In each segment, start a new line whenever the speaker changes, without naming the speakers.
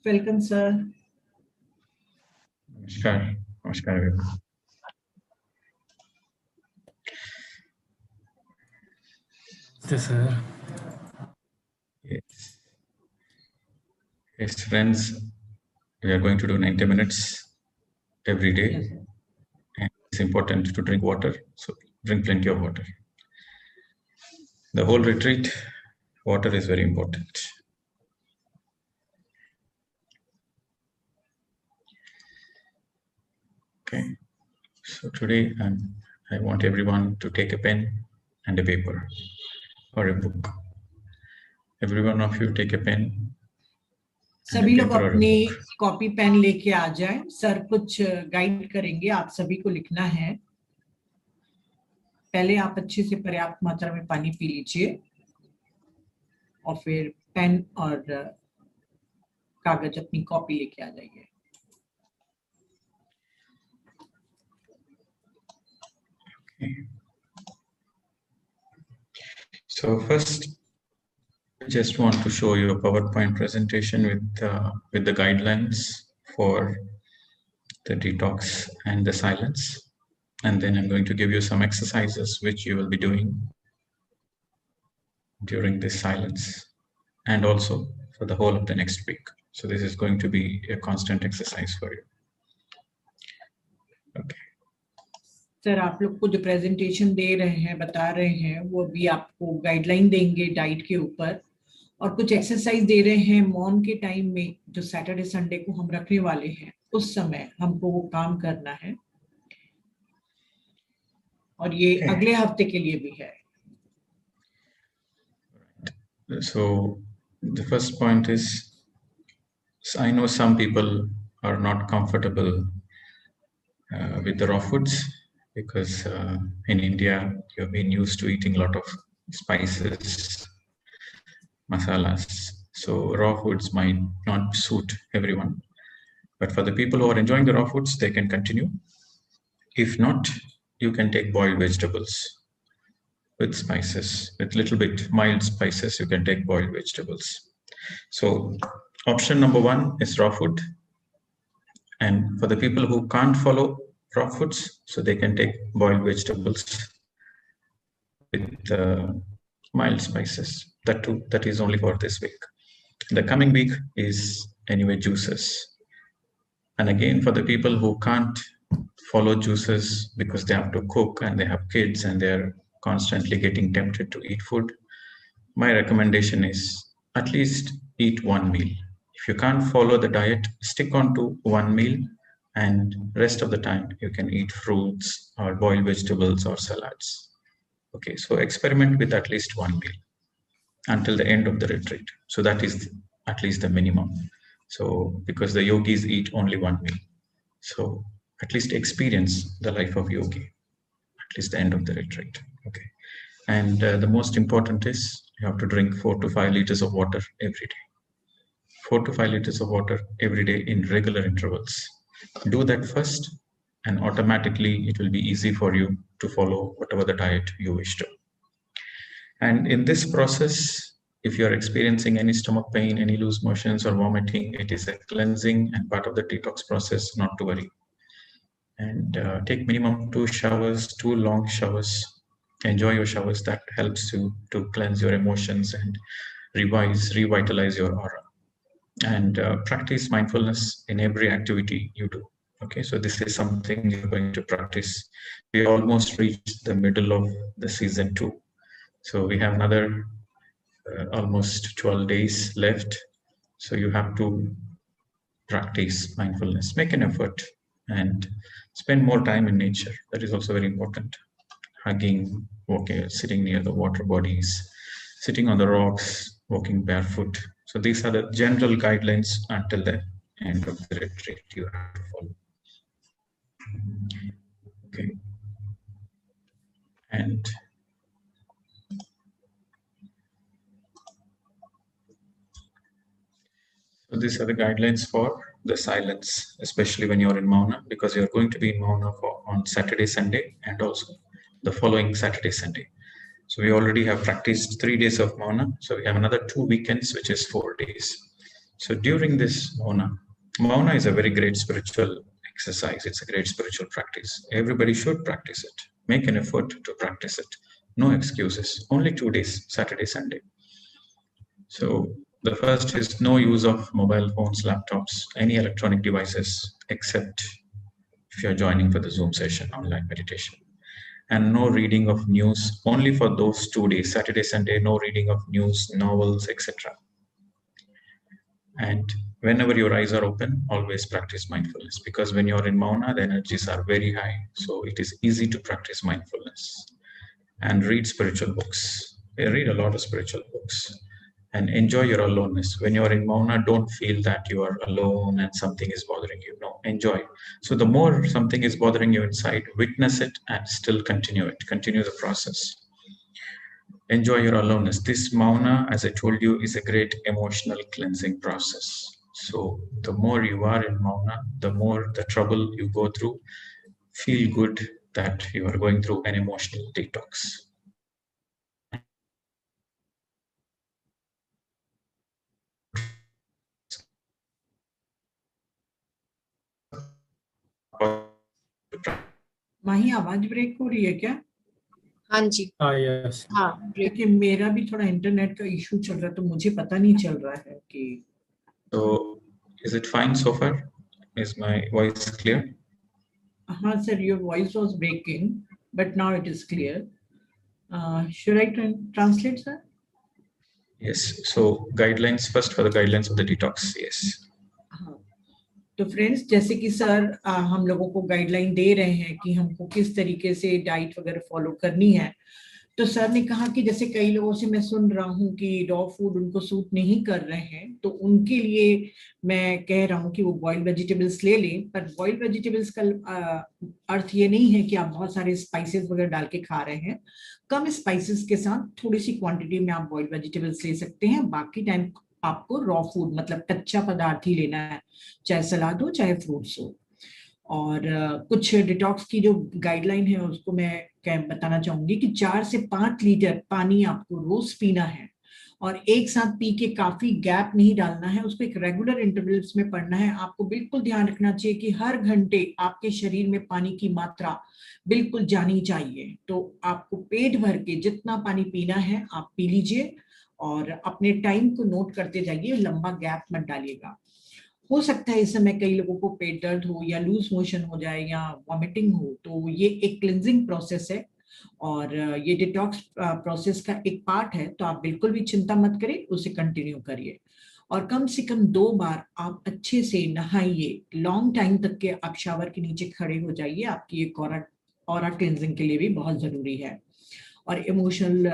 Welcome, sir.
Namaskar. Namaskar, everyone.
Yes, sir.
Yes, friends, we are going to do 90 minutes every day.
Yes.
And it's important to drink water, so drink plenty of water. The whole retreat, water is very important. Okay, so today I want everyone to take a pen and a paper or a book. Every one of you take a pen.
सभी लोग अपने copy pen लेके आ जाएं। Sir कुछ guide करेंगे, आप सभी को लिखना है। पहले आप अच्छे से पर्याप्त मात्रा में पानी पी लीजिए और फिर पेन और कागज अपनी कॉपी लेके आ जाइए।
So first, I just want to show you a PowerPoint presentation with the guidelines for the detox and the silence. And then I'm going to give you some exercises which you will be doing during this silence and also for the whole of the next week. So this is going to be a constant exercise for you. Okay.
Sir आप लोग को जो presentation दे रहे हैं, बता रहे हैं, वो भी आपको गाइडलाइन देंगे डाइट के ऊपर और कुछ एक्सरसाइज दे रहे हैं मौन के टाइम में जो सैटरडे संडे को हम रखने वाले हैं। उस समय हमको वो काम करना है और ये अगले हफ्ते के लिए भी है।
So the first point is, I know some people are not comfortable with the raw foods because in India you've been used to eating a lot of spices, masalas. So raw foods might not suit everyone. But for the people who are enjoying the raw foods, they can continue. If not, you can take boiled vegetables with spices, with little bit mild spices, you can take boiled vegetables. So option number one is raw food. And for the people who can't follow raw foods, so they can take boiled vegetables with mild spices. That is only for this week. The coming week is anyway juices. And again, for the people who can't follow juices because they have to cook and they have kids and they're constantly getting tempted to eat food, my recommendation is at least eat one meal. If you can't follow the diet, stick on to one meal and rest of the time you can eat fruits or boiled vegetables or salads. Okay, so experiment with at least one meal until the end of the retreat. So that is at least the minimum. So because the yogis eat only one meal. So at least experience the life of yogi, at least the end of the retreat. Okay. And the most important is you have to drink 4 to 5 liters of water every day. 4 to 5 liters of water every day in regular intervals. Do that first and automatically it will be easy for you to follow whatever the diet you wish to. And in this process, if you are experiencing any stomach pain, any loose motions or vomiting, it is a cleansing and part of the detox process, not to worry. And take minimum 2 showers, 2 long showers. Enjoy your showers. That helps you to cleanse your emotions and revitalize your aura. And practice mindfulness in every activity you do. Okay, so this is something you're going to practice. We almost reached the middle of the season 2. So we have another almost 12 days left. So you have to practice mindfulness, make an effort and spend more time in nature. That is also very important. Hugging, walking, sitting near the water bodies, sitting on the rocks, walking barefoot. So these are the general guidelines until the end of the retreat you have to follow. Okay. And so these are the guidelines for the silence, especially when you're in Mauna, because you're going to be in Mauna on Saturday, Sunday, and also the following Saturday, Sunday. So we already have practiced 3 days of Mauna. So we have another 2 weekends, which is 4 days. So during this Mauna is a very great spiritual exercise. It's a great spiritual practice. Everybody should practice it. Make an effort to practice it. No excuses. Only 2 days, Saturday, Sunday. So the first is no use of mobile phones, laptops, any electronic devices, except if you're joining for the Zoom session, online meditation. And no reading of news, only for those 2 days, Saturday, Sunday, no reading of news, novels, etc. And whenever your eyes are open, always practice mindfulness, because when you're in Mauna, the energies are very high. So it is easy to practice mindfulness. And read spiritual books. Read a lot of spiritual books. And enjoy your aloneness. When you're in Mauna, don't feel that you are alone and something is bothering you. No, enjoy. So the more something is bothering you inside, witness it and still continue it. Continue the process. Enjoy your aloneness. This Mauna, as I told you, is a great emotional cleansing process. So the more you are in Mauna, the more the trouble you go through, feel good that you are going through an emotional detox.
माही आवाज break हो रही है क्या?
हाँ जी,
yes
हाँ break.
क्योंकि मेरा भी थोड़ा इंटरनेट का इशू चल रहा है, तो मुझे पता नहीं चल रहा है कि
So is it fine so far? Is my voice clear?
हाँ sir, your voice was breaking, but now it is clear. Should I translate, sir?
Yes. So guidelines first for the guidelines of the detox. Yes.
हाँ, तो friends, जैसे कि sir हम लोगों को guideline दे रहे हैं कि हमको किस तरीके से डाइट वगैरह फॉलो करनी है, तो सर ने कहा कि जैसे कई लोगों से मैं सुन रहा हूँ कि रॉ फूड उनको सूट नहीं कर रहे हैं, तो उनके लिए मैं कह रहा हूँ कि वो बॉइल्ड वेजिटेबल्स ले लें। पर बॉइल्ड वेजिटेबल्स का अर्थ ये नहीं है कि आप बहुत सारे स्पाइसेस वगैरह डाल के खा रहे हैं। कम स्पाइसेस के साथ थोड़ी सी क्वांटिटी में आप बॉइल्ड वेजिटेबल्स ले सकते हैं। बाकी टाइम आपको रॉ फूड मतलब कच्चा पदार्थ ही लेना है, चाहे सलाद हो चाहे फ्रूट्स हो। और कुछ डिटॉक्स की जो गाइडलाइन है उसको मैं बताना चाहूंगी कि 4 से 5 लीटर पानी आपको रोज पीना है, और एक साथ पी के काफी गैप नहीं डालना है, उसको एक रेगुलर इंटरवल्स में पढ़ना है। आपको बिल्कुल ध्यान रखना चाहिए कि हर घंटे आपके शरीर में पानी की मात्रा बिल्कुल जानी चाहिए। तो आपको पेट भर के जितना पानी पीना है आप पी लीजिए, और अपने टाइम को नोट करते जाइए, लंबा गैप मत डालिएगा। हो सकता है इस समय कई लोगों को पेट दर्द हो या लूज मोशन हो जाए या वॉमिटिंग हो, तो ये एक क्लिंजिंग प्रोसेस है और ये डिटॉक्स प्रोसेस का एक पार्ट है। तो आप बिल्कुल भी चिंता मत करिए, उसे कंटिन्यू करिए, और कम से कम 2 बार आप अच्छे से नहाइए। लॉन्ग टाइम तक के आप शावर के नीचे खड़े हो जाइए, आपकी ये ऑरा क्लिंजिंग के लिए भी बहुत जरूरी है, और इमोशनल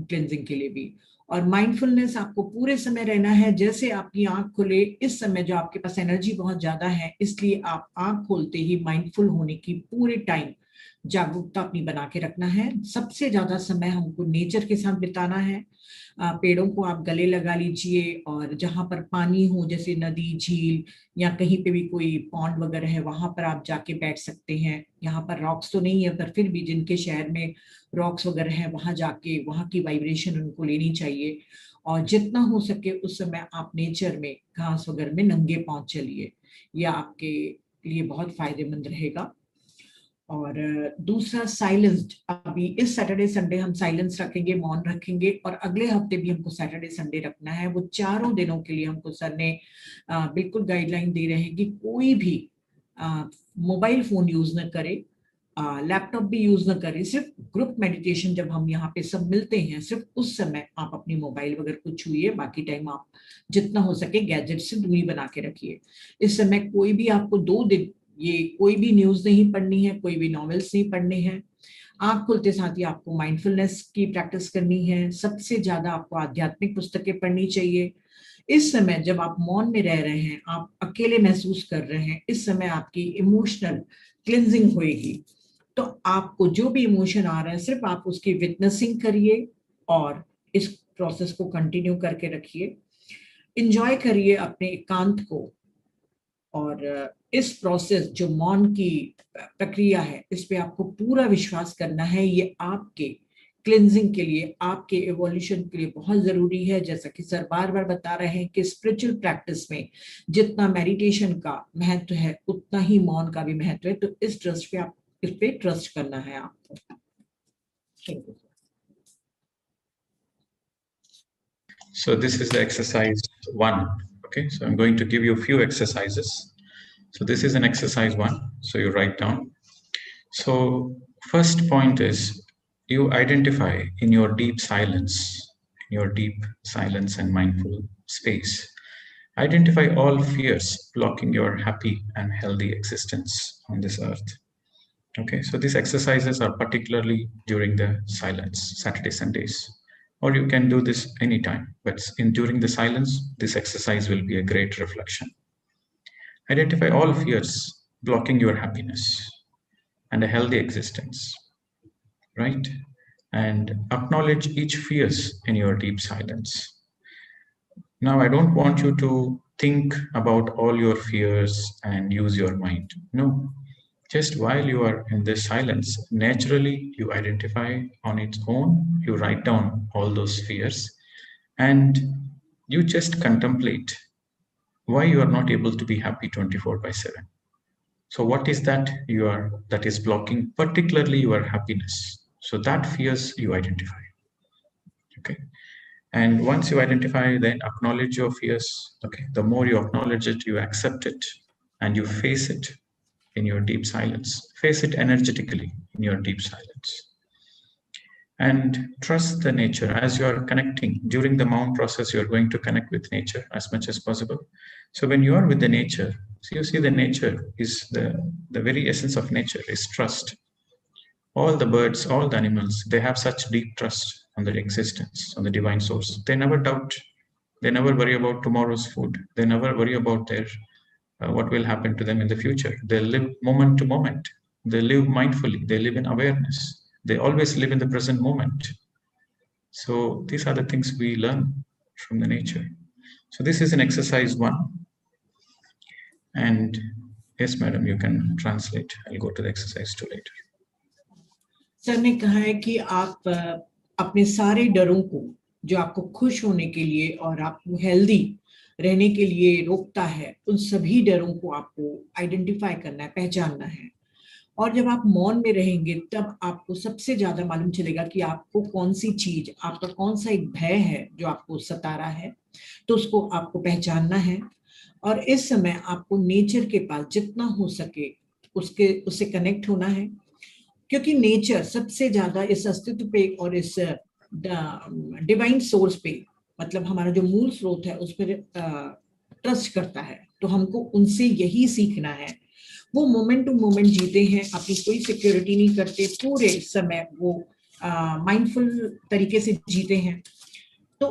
क्लिंजिंग के लिए भी। और माइंडफुलनेस आपको पूरे समय रहना है, जैसे आपकी आंख खुले इस समय जो आपके पास एनर्जी बहुत ज्यादा है, इसलिए आप आंख खोलते ही माइंडफुल होने की पूरे टाइम जागरूकता अपनी बना के रखना है। सबसे ज्यादा समय हमको नेचर के साथ बिताना है। पेड़ों को आप गले लगा लीजिए, और जहां पर पानी हो जैसे नदी, झील या कहीं पे भी कोई पॉन्ड वगैरह है, वहां पर आप जाके बैठ सकते हैं। यहाँ पर रॉक्स तो नहीं है, पर फिर भी जिनके शहर में रॉक्स वगैरह है वहां जाके वहां की वाइब्रेशन उनको लेनी चाहिए। और जितना हो सके उस समय आप नेचर में घास वगैरह में नंगे पांव चलिए, यह आपके लिए बहुत फायदेमंद रहेगा। और दूसरा साइलेंस, अभी इस सैटरडे संडे हम साइलेंस रखेंगे, मौन रखेंगे, और अगले हफ्ते भी हमको सैटरडे संडे रखना है। वो चारों दिनों के लिए हमको सर ने बिल्कुल गाइडलाइन दे रहे हैं कि कोई भी मोबाइल फोन यूज न करे, लैपटॉप भी यूज न करें। सिर्फ ग्रुप मेडिटेशन जब हम यहाँ पे सब मिलते हैं, सिर्फ उस समय आप अपनी मोबाइल वगैरह को छूइए, बाकी टाइम आप जितना हो सके गैजेट से दूरी बना के रखिए। इस समय कोई भी आपको 2 दिन ये कोई भी न्यूज नहीं पढ़नी है, कोई भी नॉवेल्स नहीं पढ़ने हैं। आंख खुलते साथ ही आपको माइंडफुलनेस की प्रैक्टिस करनी है। सबसे ज्यादा आपको आध्यात्मिक पुस्तकें पढ़नी चाहिए। इस समय जब आप मौन में रह रहे हैं, आप अकेले महसूस कर रहे हैं, इस समय आपकी इमोशनल क्लिंजिंग होएगी। तो आपको जो भी इमोशन आ रहा है सिर्फ आप उसकी विटनेसिंग करिए, और इस प्रोसेस को कंटिन्यू करके रखिए। इंजॉय करिए अपने एकांत को, और इस प्रोसेस जो मौन की प्रक्रिया है इस पे आपको पूरा विश्वास करना है। ये आपके क्लिनजिंग के लिए, आपके एवोल्यूशन के लिए बहुत जरूरी है। जैसा कि सर बार बार बता रहे हैं कि स्पिरिचुअल प्रैक्टिस में जितना मेडिटेशन का महत्व है उतना ही मौन का भी महत्व है। तो इस पे ट्रस्ट करना है आपको।
So this is the exercise 1. Okay, so I'm going to give you a few exercises. So this is an exercise 1. So you write down. So first point is you identify in your deep silence, and mindful space. Identify all fears blocking your happy and healthy existence on this earth. Okay, so these exercises are particularly during the silence, Saturday, Sundays, or you can do this anytime, but during the silence, this exercise will be a great reflection. Identify all fears blocking your happiness and a healthy existence, right? And acknowledge each fears in your deep silence. Now, I don't want you to think about all your fears and use your mind. No, just while you are in this silence, naturally you identify on its own, you write down all those fears, and you just contemplate why you are not able to be happy 24/7. So what is that that is blocking particularly your happiness? So that fears you identify. Okay. And once you identify, then acknowledge your fears. Okay. The more you acknowledge it, you accept it and you face it in your deep silence. Face it energetically in your deep silence. And trust the nature as you are connecting. During the Mount process, you are going to connect with nature as much as possible. So when you are with the nature, so you see the nature is the very essence of nature is trust. All the birds, all the animals, they have such deep trust on their existence, on the divine source. They never doubt. They never worry about tomorrow's food. They never worry about their what will happen to them in the future. They live moment to moment. They live mindfully. They live in awareness. They always live in the present moment. So these are the things we learn from the nature. So this is an exercise 1. And yes, madam, you can translate. I'll go to the exercise 2 later.
Sir ने कहा है कि आप अपने सारे डरों को जो आपको खुश होने के लिए और आपको हेल्दी रहने के लिए रोकता है, उन सभी डरों को आपको आइडेंटिफाई करना है, पहचानना है। और जब आप मौन में रहेंगे तब आपको सबसे ज्यादा मालूम चलेगा कि आपको कौन सी चीज, आपका कौन सा एक भय है जो आपको सता रहा है, तो उसको आपको पहचानना है। और इस समय आपको नेचर के पास जितना हो सके उससे कनेक्ट होना है, क्योंकि नेचर सबसे ज्यादा इस अस्तित्व पे और इस डिवाइन सोर्स पे, मतलब हमारा जो मूल स्रोत है उस पर ट्रस्ट करता है। तो हमको उनसे यही सीखना है। वो मोमेंट टू मोमेंट जीते हैं, अपनी कोई सिक्योरिटी नहीं करते, पूरे समय वो माइंडफुल तरीके से जीते हैं। तो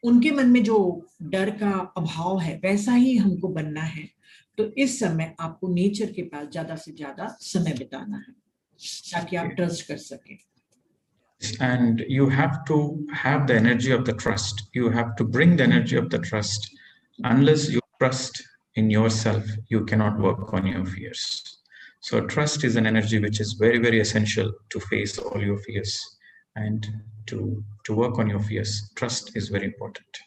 उनके मन में जो डर का अभाव है वैसा ही हमको बनना है। तो इस समय आपको नेचर के पास ज्यादा से ज्यादा समय बिताना है ताकि आप ट्रस्ट कर सकें।
And you have to have the energy of the trust. You have to bring the energy of the trust. Unless you trust in yourself, you cannot work on your fears. So trust is an energy which is very, very essential to face all your fears and to work on your fears. Trust is very important.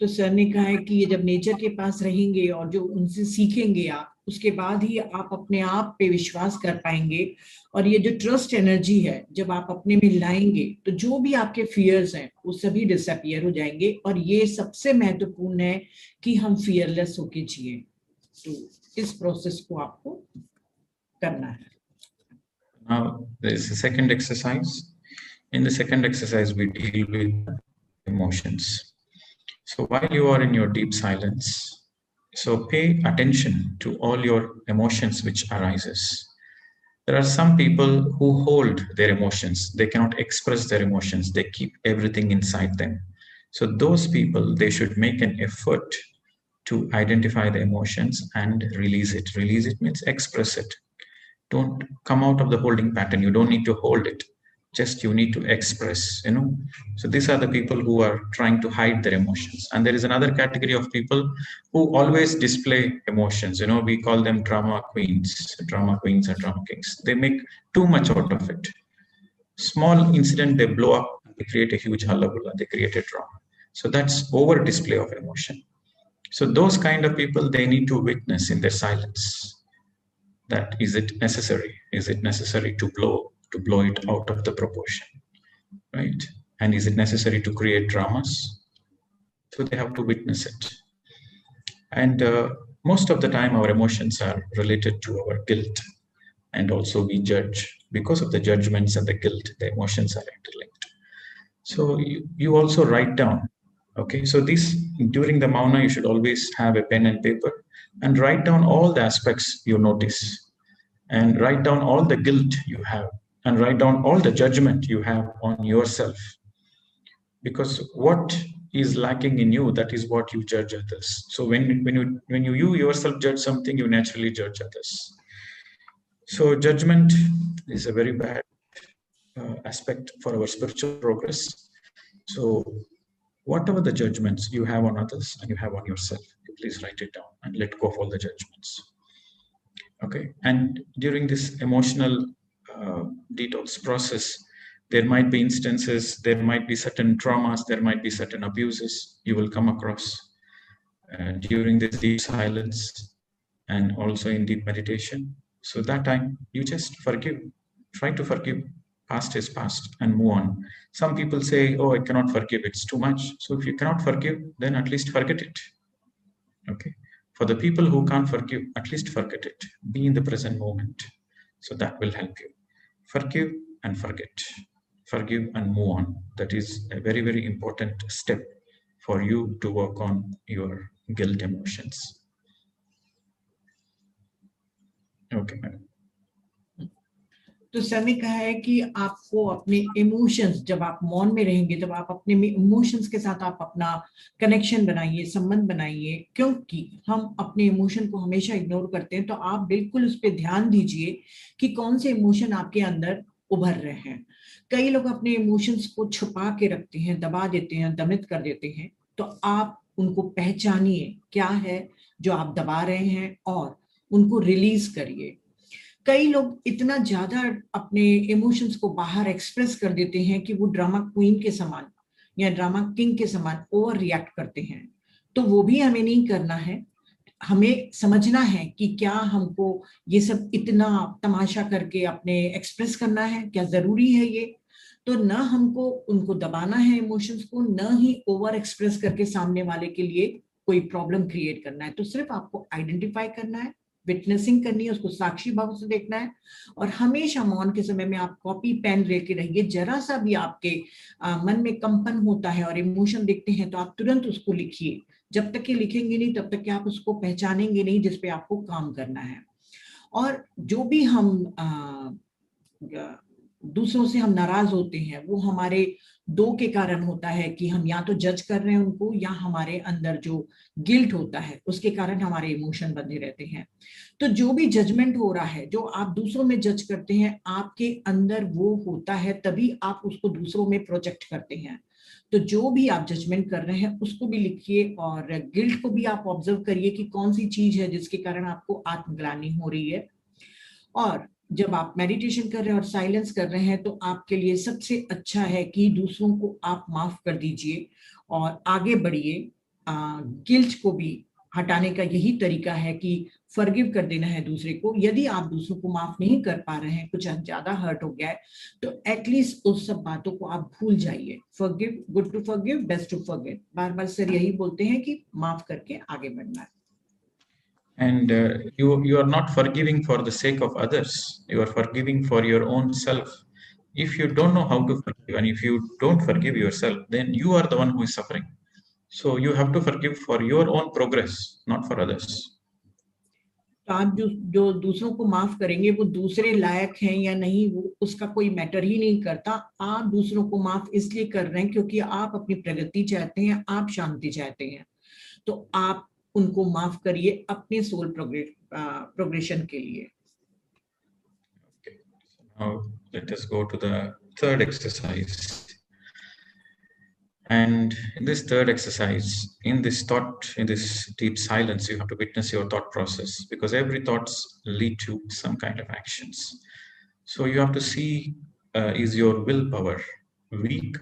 तो sir ने कहा है कि ये जब nature के पास रहेंगे और जो उनसे सीखेंगे आप, उसके बाद ही आप अपने आप पे विश्वास कर पाएंगे। और ये जो ट्रस्ट एनर्जी है जब आप अपने में लाएंगे तो जो भी आपके फियर्स हैं वो सभी डिसअपियर हो जाएंगे। और ये सबसे महत्वपूर्ण है कि हम फियरलेस होके जिए। तो इस प्रोसेस को आपको करना है।
Now there is a second exercise. In the second exercise we deal with emotions. So while you are in your deep silence, so pay attention to all your emotions which arises. There are some people who hold their emotions. They cannot express their emotions. They keep everything inside them. So those people, they should make an effort to identify the emotions and release it. Release it means express it. Don't come out of the holding pattern. You don't need to hold it. Just you need to express, So these are the people who are trying to hide their emotions. And there is another category of people who always display emotions. We call them drama queens and drama kings. They make too much out of it. Small incident, they blow up, they create a huge hullabaloo, they create a drama. So that's over display of emotion. So those kind of people, they need to witness in their silence. That is it necessary? Is it necessary to blow it out of the proportion, right? And is it necessary to create dramas? So they have to witness it. And most of the time, our emotions are related to our guilt, and also we judge. Because of the judgments and the guilt, the emotions are interlinked. So you also write down. Okay, so this, during the Mauna, you should always have a pen and paper and write down all the aspects you notice, and write down all the guilt you have, and write down all the judgment you have on yourself. Because what is lacking in you, that is what you judge others. So when you yourself judge something, you naturally judge others. So judgment is a very bad aspect for our spiritual progress. So whatever the judgments you have on others and you have on yourself, please write it down and let go of all the judgments. Okay, and during this emotional detox process, there might be instances, there might be certain traumas, there might be certain abuses you will come across during this deep silence and also in deep meditation. So that time, you just forgive, try to forgive. Past is past and move on. Some people say, oh, I cannot forgive, it's too much. So if you cannot forgive, then at least forget it. Okay. For the people who can't forgive, at least forget it. Be in the present moment. So that will help you. Forgive and forget. Forgive and move on. That is a very, very important step for you to work on your guilt emotions. Okay, madam.
तो sir ने कहा है कि आपको अपने emotions, जब आप मौन में रहेंगे, जब आप अपने इमोशंस के साथ आप अपना कनेक्शन बनाइए, संबंध बनाइए, क्योंकि हम अपने इमोशन को हमेशा इग्नोर करते हैं। तो आप बिल्कुल उस पर ध्यान दीजिए कि कौन से इमोशन आपके अंदर उभर रहे हैं। कई लोग अपने इमोशंस को छुपा के रखते हैं, दबा देते हैं, दमित कर देते हैं। तो आप उनको पहचानिए, क्या है जो आप दबा रहे हैं, और उनको रिलीज करिए। कई लोग इतना ज्यादा अपने इमोशंस को बाहर एक्सप्रेस कर देते हैं कि वो ड्रामा क्वीन के समान या ड्रामा किंग के समान ओवर रिएक्ट करते हैं। तो वो भी हमें नहीं करना है। हमें समझना है कि क्या हमको ये सब इतना तमाशा करके अपने एक्सप्रेस करना है, क्या जरूरी है ये। तो न हमको उनको दबाना है इमोशंस को, न ही ओवर एक्सप्रेस करके सामने वाले के लिए कोई प्रॉब्लम क्रिएट करना है। तो सिर्फ आपको आइडेंटिफाई करना है, विटनेसिंग करनी है, उसको साक्षी भाव से देखना है। और हमेशा मौन के समय में आप कॉपी पेन लेके रहिए। जरा सा भी आपके मन में कंपन होता है और इमोशन देखते हैं तो आप तुरंत उसको लिखिए। जब तक कि लिखेंगे नहीं तब तक कि आप उसको पहचानेंगे नहीं, जिसपे आपको काम करना है। और जो भी हम दूसरों से हम नाराज होते हैं, वो हमारे दो के कारण होता है कि हम या तो जज कर रहे हैं उनको, या हमारे अंदर जो गिल्ट होता है उसके कारण हमारे इमोशन बंधे रहते हैं। तो जो भी जजमेंट हो रहा है, जो आप दूसरों में जज करते हैं, आपके अंदर वो होता है, तभी आप उसको दूसरों में प्रोजेक्ट करते हैं। तो जो भी आप जजमेंट कर रहे हैं उसको भी लिखिए, और गिल्ट को भी आप ऑब्जर्व करिए कि कौन सी चीज है जिसके कारण आपको आत्मग्लानि हो रही है। और जब आप मेडिटेशन कर रहे हैं और साइलेंस कर रहे हैं, तो आपके लिए सबसे अच्छा है कि दूसरों को आप माफ कर दीजिए और आगे बढ़िए। गिल्ट को भी हटाने का यही तरीका है कि फॉरगिव कर देना है दूसरे को। यदि आप दूसरों को माफ नहीं कर पा रहे हैं, कुछ ज्यादा हर्ट हो गया है, तो एटलीस्ट उस सब बातों को आप भूल जाइए। Forgive, good to forgive, best to forget. बार बार सर यही बोलते हैं कि माफ करके आगे बढ़ना है।
And you are not forgiving for the sake of others. You are forgiving for your own self. If you don't know how to forgive, and if you don't forgive yourself, then you are the one who is suffering. So you have to forgive for your own progress, not for others.
तो आप जो दूसरों को माफ करेंगे, वो दूसरे लायक हैं या नहीं, वो उसका कोई मैटर ही नहीं करता। आप दूसरों को माफ इसलिए कर रहे हैं क्योंकि आप अपनी प्रगति चाहते हैं, आप शांति चाहते हैं। तो आप उनको माफ करिए अपने सोल प्रोग्रेशन के लिए।
Okay. So now let us go to the third exercise. And in this third exercise, in this deep silence, you have to witness your thought process, because every thoughts lead to some kind of actions. So you have to see is your willpower weak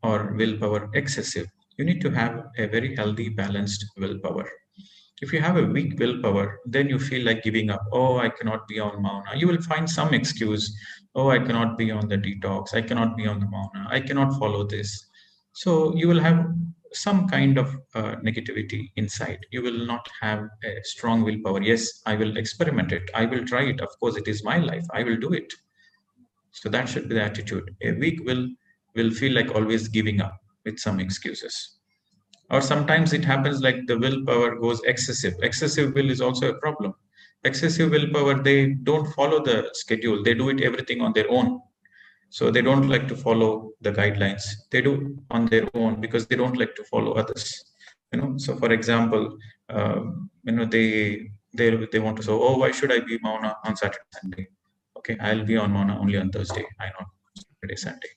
or willpower excessive? You need to have a very healthy, balanced willpower. If you have a weak willpower, then you feel like giving up. Oh, I cannot be on Mauna. You will find some excuse. Oh, I cannot be on the detox. I cannot be on the Mauna. I cannot follow this. So you will have some kind of negativity inside. You will not have a strong willpower. Yes, I will experiment it. I will try it. Of course, it is my life. I will do it. So that should be the attitude. A weak will feel like always giving up with some excuses. Or sometimes it happens like the willpower goes excessive. Excessive will is also a problem. Excessive willpower, they don't follow the schedule. They do it everything on their own. So they don't like to follow the guidelines. They do on their own because they don't like to follow others. So for example, they want to say, oh, why should I be Mauna on Saturday, Sunday? Okay, I'll be on Mauna only on Thursday. I know Saturday, Sunday.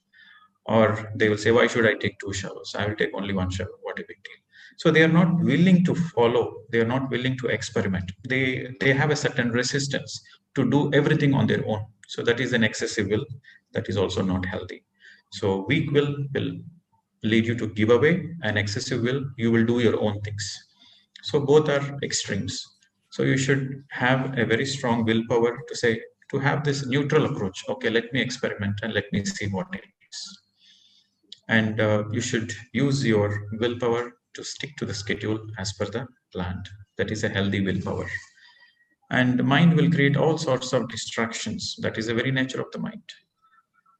Or they will say, why should I take 2 showers? I will take only 1 shower. What a big deal. So they are not willing to follow. They are not willing to experiment. They have a certain resistance to do everything on their own. So that is an excessive will. That is also not healthy. So weak will lead you to give away, and excessive will, you will do your own things. So both are extremes. So you should have a very strong willpower to have this neutral approach. Okay, let me experiment and let me see what it is. And you should use your willpower to stick to the schedule as per the plan. That is a healthy willpower. And the mind will create all sorts of distractions. That is the very nature of the mind.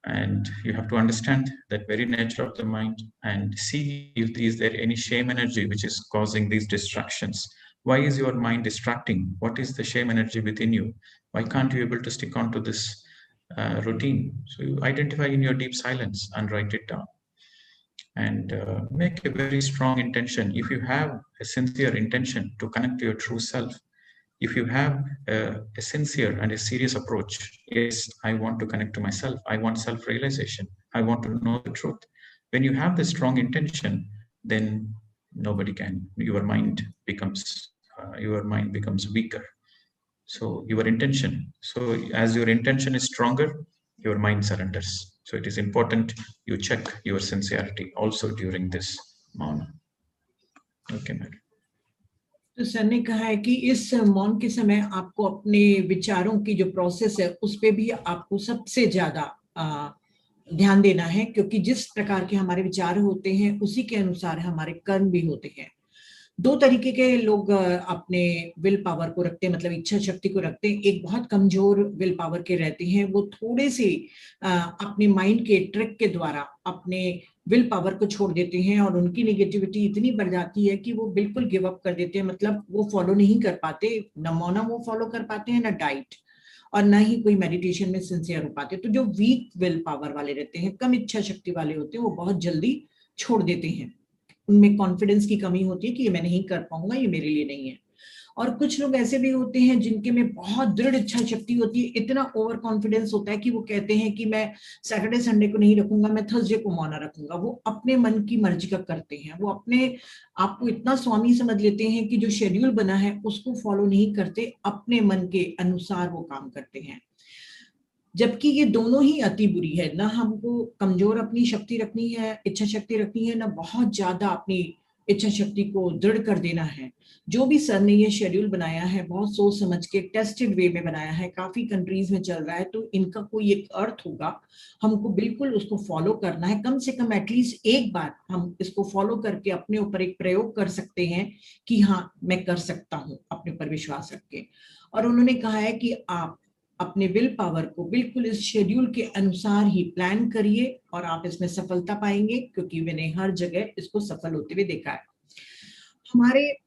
And you have to understand that very nature of the mind and see if is there any shame energy which is causing these distractions. Why is your mind distracting? What is the shame energy within you? Why can't you able to stick on to this routine? So you identify in your deep silence and write it down. And make a very strong intention. If you have a sincere intention to connect to your true self, if you have a sincere and a serious approach, yes, I want to connect to myself, I want self-realization, I want to know the truth. When you have this strong intention, then nobody can. Your mind becomes weaker. So your intention. So as your intention is stronger, your mind surrenders. So it is important you check your sincerity also during this Mauna. Okay, madam.
तो sir ने कहा है कि इस मौन के समय आपको अपने विचारों की जो प्रोसेस है उस पे भी आपको सबसे ज्यादा ध्यान देना है, क्योंकि जिस प्रकार के हमारे विचार होते हैं उसी के अनुसार हमारे कर्म भी होते हैं। 2 तरीके के लोग अपने विल पावर को रखते हैं, मतलब इच्छा शक्ति को रखते हैं। एक बहुत कमजोर विल पावर के रहते हैं, वो थोड़े से अपने माइंड के ट्रिक के द्वारा अपने विल पावर को छोड़ देते हैं और उनकी नेगेटिविटी इतनी बढ़ जाती है कि वो बिल्कुल गिव अप कर देते हैं, मतलब वो फॉलो नहीं कर पाते, न मौना वो फॉलो कर पाते हैं, न डाइट, और ना ही कोई मेडिटेशन में सिंसियर हो पाते। तो जो वीक विल पावर वाले रहते हैं, कम इच्छा शक्ति वाले होते हैं, वो बहुत जल्दी छोड़ देते हैं। उनमें कॉन्फिडेंस की कमी होती है कि ये मैं नहीं कर पाऊंगा, ये मेरे लिए नहीं है। और कुछ लोग ऐसे भी होते हैं जिनके में बहुत दृढ़ इच्छा शक्ति होती है, इतना ओवर कॉन्फिडेंस होता है कि वो कहते हैं कि मैं सैटरडे संडे को नहीं रखूंगा, मैं थर्सडे को मौना रखूंगा। वो अपने मन की मर्जी का करते हैं, वो अपने आप को इतना स्वामी समझ लेते हैं कि जो शेड्यूल बना है उसको फॉलो नहीं करते, अपने मन के अनुसार वो काम करते हैं। जबकि ये दोनों ही अति बुरी है। ना हमको कमजोर अपनी शक्ति रखनी है, इच्छा शक्ति रखनी है, ना बहुत ज्यादा अपनी इच्छा शक्ति को दृढ़ कर देना है। जो भी सर ने ये शेड्यूल बनाया है बहुत सोच समझ के टेस्टेड वे में बनाया है, काफी कंट्रीज में चल रहा है, तो इनका कोई एक अर्थ होगा, हमको बिल्कुल उसको फॉलो करना है। कम से कम एटलीस्ट एक बार हम इसको फॉलो करके अपने ऊपर एक प्रयोग कर सकते हैं कि हाँ मैं कर सकता हूँ, अपने ऊपर विश्वास रख के। और उन्होंने कहा है कि आप अपने विल पावर को बिल्कुल इस शेड्यूल के अनुसार ही प्लान करिए और आप इसमें सफलता पाएंगे, क्योंकि मैंने हर जगह इसको सफल होते हुए देखा है।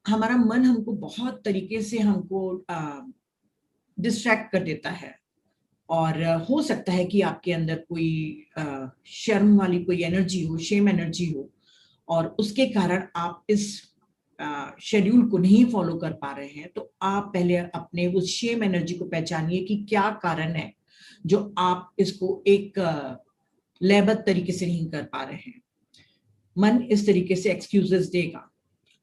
हमारा मन हमको बहुत तरीके से हमको डिस्ट्रैक्ट कर देता है, और हो सकता है कि आपके अंदर कोई शर्म वाली कोई एनर्जी हो, शेम एनर्जी हो, और उसके कारण आप इस शेड्यूल को नहीं फॉलो कर पा रहे हैं। तो आप पहले अपने उस शेम एनर्जी को पहचानिए कि क्या कारण है जो आप इसको एक लयबद्ध तरीके से नहीं कर पा रहे हैं। मन इस तरीके से एक्सक्यूजेस देगा।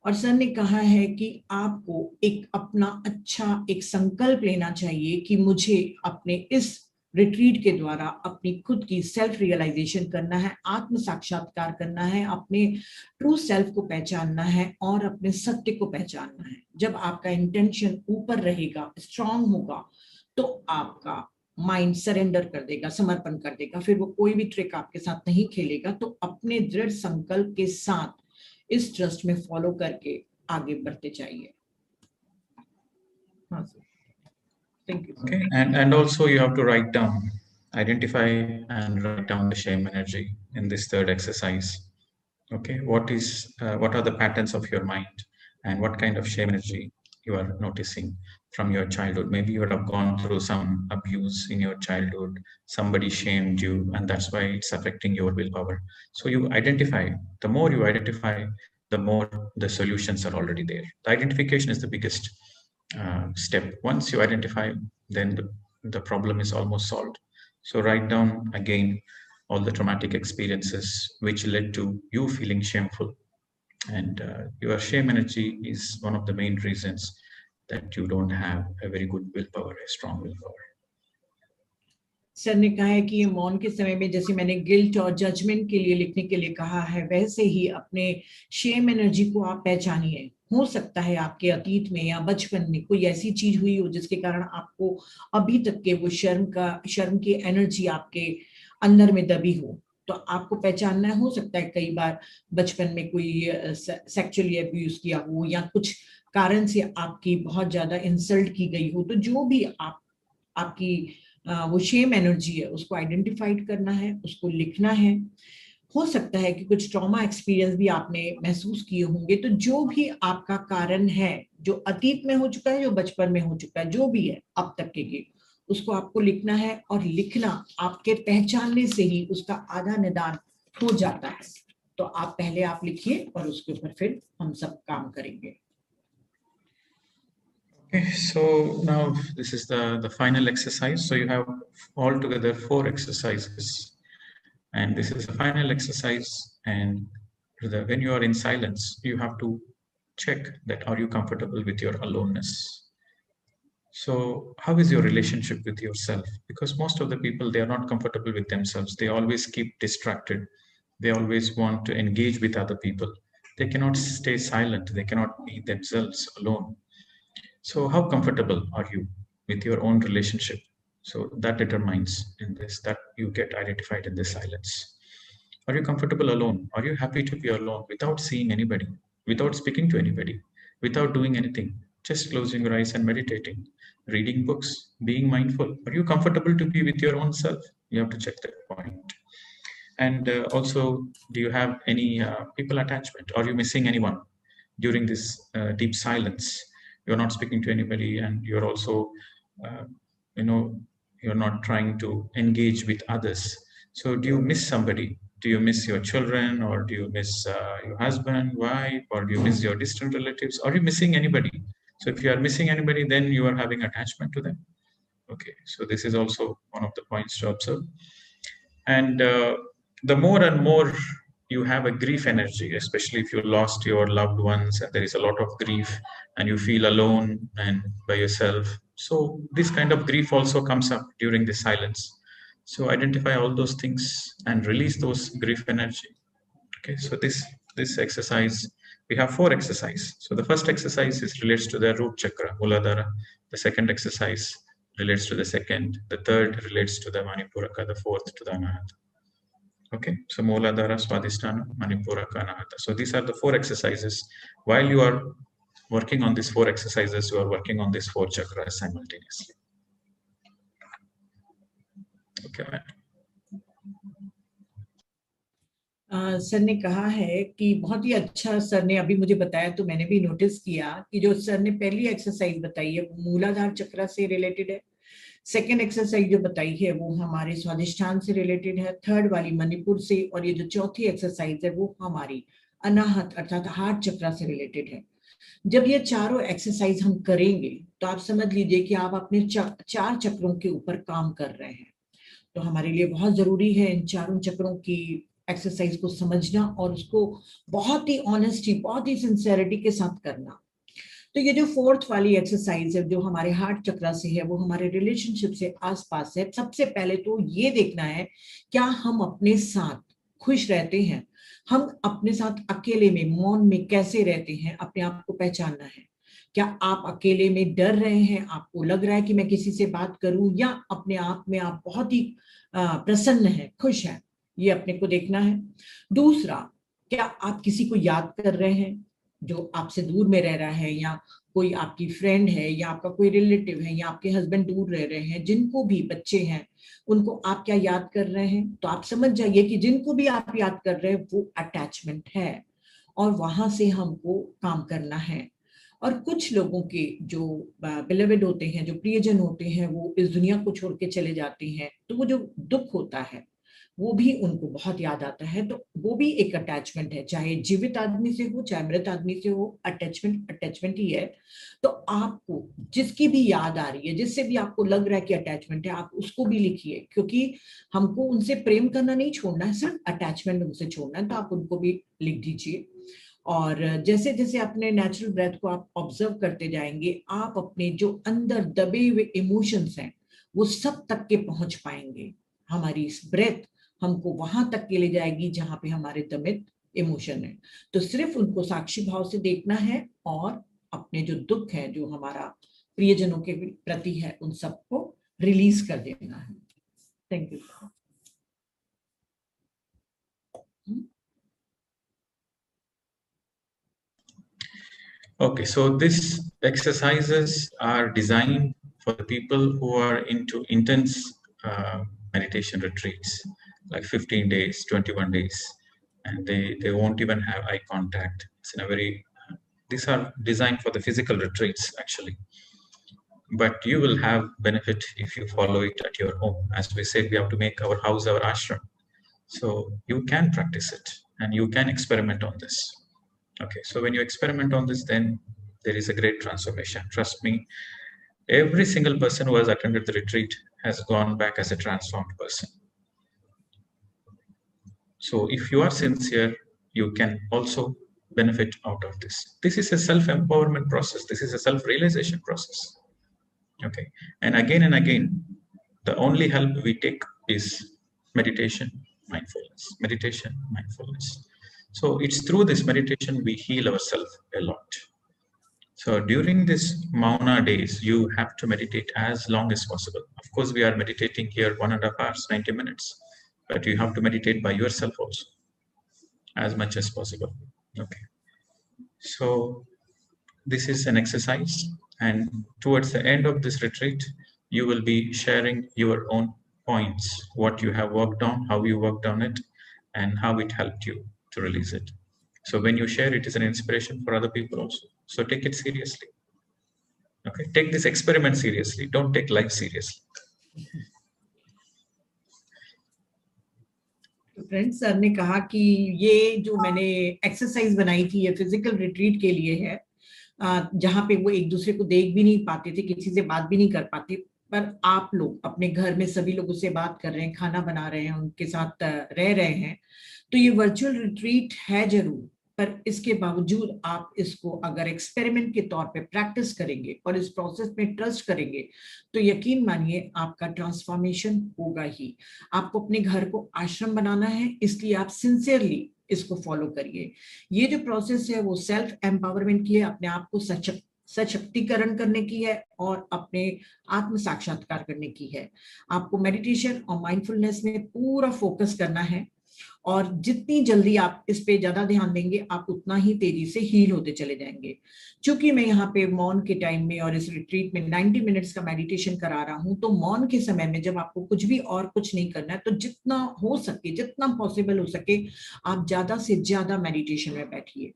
और सर ने कहा है कि आपको एक अपना अच्छा एक संकल्प लेना चाहिए कि मुझे अपने इस रिट्रीट के द्वारा अपनी खुद की सेल्फ रियलाइजेशन करना है, आत्म साक्षात्कार करना है, अपने ट्रू सेल्फ को पहचानना है और अपने सत्य को पहचानना है। जब आपका इंटेंशन ऊपर रहेगा, स्ट्रांग होगा, तो आपका माइंड सरेंडर कर देगा, समर्पण कर देगा, फिर वो कोई भी ट्रिक आपके साथ नहीं खेलेगा। तो अपने दृढ़ संकल्प के साथ इस ट्रस्ट में फॉलो करके आगे बढ़ते जाइए। हाँ sir, thank you.
Okay, and also you have to write down, identify and write down the shame energy in this third exercise. Okay, what are the patterns of your mind and what kind of shame energy you are noticing from your childhood? Maybe you have gone through some abuse in your childhood, somebody shamed you, and that's why it's affecting your willpower. So you identify. The more you identify, the more the solutions are already there. The identification is the biggest step. Once you identify, then the problem is almost solved. So write down again all the traumatic experiences which led to you feeling shameful. And your shame energy is one of the main reasons that you don't have a very good willpower, a strong willpower.
Sir ने कहा है कि ये मौन के समय में जैसे मैंने गिल्ट और जजमेंट के लिए लिखने के लिए कहा है, वैसे ही अपने शेम एनर्जी को आप पहचानिए। हो सकता है आपके अतीत में या बचपन में कोई ऐसी चीज हुई हो जिसके कारण आपको अभी तक के वो शर्म की एनर्जी आपके अंदर में दबी हो, तो आपको पहचानना हो सकता है कई बार बचपन में कोई सेक्सुअली अब्यूज किया हो या कुछ कारण से आपकी बहुत ज्यादा इंसल्ट की गई हो। तो जो भी आपकी वो शेम एनर्जी है उसको आइडेंटिफाइड करना है, उसको लिखना है। हो सकता है कि कुछ ट्रॉमा एक्सपीरियंस भी आपने महसूस किए होंगे। तो जो भी आपका कारण है, जो अतीत में हो चुका है, जो बचपन में हो चुका है, जो भी है अब तक के, उसको आपको लिखना है। और लिखना आपके पहचानने से ही उसका आधा निदान हो जाता है। तो आप पहले आप लिखिए और उसके ऊपर फिर हम सब काम करेंगे।
Okay, so now this is the final exercise. So you have altogether 4 exercises, and this is the final exercise. And when you are in silence, you have to check that are you comfortable with your aloneness. So how is your relationship with yourself? Because most of the people, they are not comfortable with themselves. They always keep distracted. They always want to engage with other people. They cannot stay silent. They cannot be themselves alone. So how comfortable are you with your own relationship? So that determines in this that you get identified in this silence. Are you comfortable alone? Are you happy to be alone without seeing anybody, without speaking to anybody, without doing anything, just closing your eyes and meditating, reading books, being mindful? Are you comfortable to be with your own self? You have to check that point. And also, do you have any people attachment? Are you missing anyone during this deep silence? You're not speaking to anybody, and you're also you're not trying to engage with others. So do you miss somebody? Do you miss your children, or do you miss your husband, wife, or do you miss your distant relatives? Are you missing anybody? So if you are missing anybody, then you are having attachment to them. Okay, so this is also one of the points to observe. And the more and more you have a grief energy, especially if you lost your loved ones and there is a lot of grief and you feel alone and by yourself. So this kind of grief also comes up during the silence. So identify all those things and release those grief energy. Okay, so this exercise, we have 4 exercises. So the first exercise relates to the root chakra, Muladhara. The second exercise relates to the second. The third relates to the Manipuraka. The fourth to the Anahata. Okay, so Muladhara, Swadhisthana, Manipuraka, Anahata. So these are the 4 exercises. While you are working on these 4 exercises, you are working on these 4 chakras simultaneously. Okay.
Sir ने कहा है कि बहुत ही अच्छा sir ने अभी मुझे बताया, तो मैंने भी नोटिस किया कि जो सर ने पहली एक्सरसाइज बताई है वो मूलाधार चक्र से रिलेटेड है। सेकेंड एक्सरसाइज जो बताई है वो हमारे स्वादिष्ठान से रिलेटेड है, थर्ड वाली मणिपुर से, और ये जो चौथी एक्सरसाइज है वो हमारी अनाहत अर्थात हार्ट चक्र से रिलेटेड है। जब ये चारों एक्सरसाइज हम करेंगे तो आप समझ लीजिए कि आप अपने 4 चक्रों के ऊपर काम कर रहे हैं। तो हमारे लिए बहुत जरूरी है इन चारों चक्रों की एक्सरसाइज को समझना और उसको बहुत ही ऑनेस्टी, बहुत ही सिंसेरिटी के साथ करना। तो ये जो फोर्थ वाली एक्सरसाइज है जो हमारे हार्ट चक्र से है, वो हमारे रिलेशनशिप से आसपास है। सबसे पहले तो ये देखना है क्या हम अपने साथ खुश रहते हैं, हम अपने साथ अकेले में मौन में कैसे रहते हैं, अपने आप को पहचानना है। क्या आप अकेले में डर रहे हैं, आपको लग रहा है कि मैं किसी से बात करूं, या अपने आप में आप बहुत ही प्रसन्न है, खुश है, ये अपने को देखना है। दूसरा, क्या आप किसी को याद कर रहे हैं जो आपसे दूर में रह रहा है, या कोई आपकी फ्रेंड है, या आपका कोई रिलेटिव है, या आपके हस्बैंड दूर रह रहे हैं, जिनको भी बच्चे हैं उनको आप क्या याद कर रहे हैं। तो आप समझ जाइए कि जिनको भी आप याद कर रहे हैं वो अटैचमेंट है, और वहां से हमको काम करना है। और कुछ लोगों के जो बिलवेड होते हैं, जो प्रियजन होते हैं, वो इस दुनिया को छोड़ के चले जाते हैं, तो वो जो दुख होता है वो भी उनको बहुत याद आता है। तो वो भी एक अटैचमेंट है, चाहे जीवित आदमी से हो चाहे मृत आदमी से हो, अटैचमेंट अटैचमेंट ही है। तो आपको जिसकी भी याद आ रही है, जिससे भी आपको लग रहा है कि अटैचमेंट है, आप उसको भी लिखिए, क्योंकि हमको उनसे प्रेम करना नहीं छोड़ना है, सिर्फ अटैचमेंट उनसे छोड़ना है। तो आप उनको भी लिख दीजिए। और जैसे जैसे अपने नेचुरल ब्रेथ को आप ऑब्जर्व करते जाएंगे, आप अपने जो अंदर दबे हुए इमोशंस हैं वो सब तक के पहुंच पाएंगे। हमारी इस ब्रेथ हमको वहां तक के ले जाएगी जहां पे हमारे दमित इमोशन है। तो सिर्फ उनको साक्षी भाव से देखना है, और अपने जो दुख है, जो हमारा प्रियजनों के प्रति है, उन सबको रिलीज कर देना है। Thank you.
Okay, so these exercises are designed for the people who are into intense meditation retreats, like 15 days, 21 days, and they won't even have eye contact. It's in a very, these are designed for the physical retreats actually. But you will have benefit if you follow it at your home. As we said, we have to make our house our ashram. So you can practice it and you can experiment on this. Okay, so when you experiment on this, then there is a great transformation. Trust me, every single person who has attended the retreat has gone back as a transformed person. So if you are sincere, you can also benefit out of this. This is a self-empowerment process. This is a self-realization process. Okay, and again, the only help we take is meditation, mindfulness, meditation, mindfulness. So it's through this meditation we heal ourselves a lot. So during this Mauna days, you have to meditate as long as possible. Of course, we are meditating here 1.5 hours, 90 minutes, but you have to meditate by yourself also, as much as possible. Okay. So this is an exercise, and towards the end of this retreat, you will be sharing your own points, what you have worked on, how you worked on it, and how it helped you to release it. So when you share, it is an inspiration for other people also. So take it seriously. Okay, take this experiment seriously. Don't take life seriously.
Friends, sir ने कहा कि ये जो मैंने exercise बनाई थी ये physical retreat के लिए है, जहाँ पे वो एक दूसरे को देख भी नहीं पाते थे, किसी से बात भी नहीं कर पाते, पर आप लोग अपने घर में सभी लोगों से बात कर रहे हैं, खाना बना रहे हैं, उनके साथ रह रहे हैं। तो ये वर्चुअल रिट्रीट है जरूर, पर इसके बावजूद आप इसको अगर एक्सपेरिमेंट के तौर पे प्रैक्टिस करेंगे और इस प्रोसेस में ट्रस्ट करेंगे, तो यकीन मानिए आपका ट्रांसफॉर्मेशन होगा ही। आपको अपने घर को आश्रम बनाना है, इसलिए आप सिंसियरली इसको फॉलो करिए। ये जो प्रोसेस है वो सेल्फ एम्पावरमेंट की है, अपने आप को सशक्तिकरण करने की है, और अपने आत्म साक्षात्कार करने की है। आपको मेडिटेशन और माइंडफुलनेस में पूरा फोकस करना है, और जितनी जल्दी आप इस पे ज्यादा ध्यान देंगे, आप उतना ही तेजी से हील होते चले जाएंगे। चूंकि मैं यहाँ पे मौन के टाइम में और इस रिट्रीट में 90 मिनट्स का मेडिटेशन करा रहा हूँ, तो मौन के समय में जब आपको कुछ भी और कुछ नहीं करना है, तो जितना हो सके, जितना पॉसिबल हो सके, आप ज्यादा से ज्यादा मेडिटेशन में बैठिए।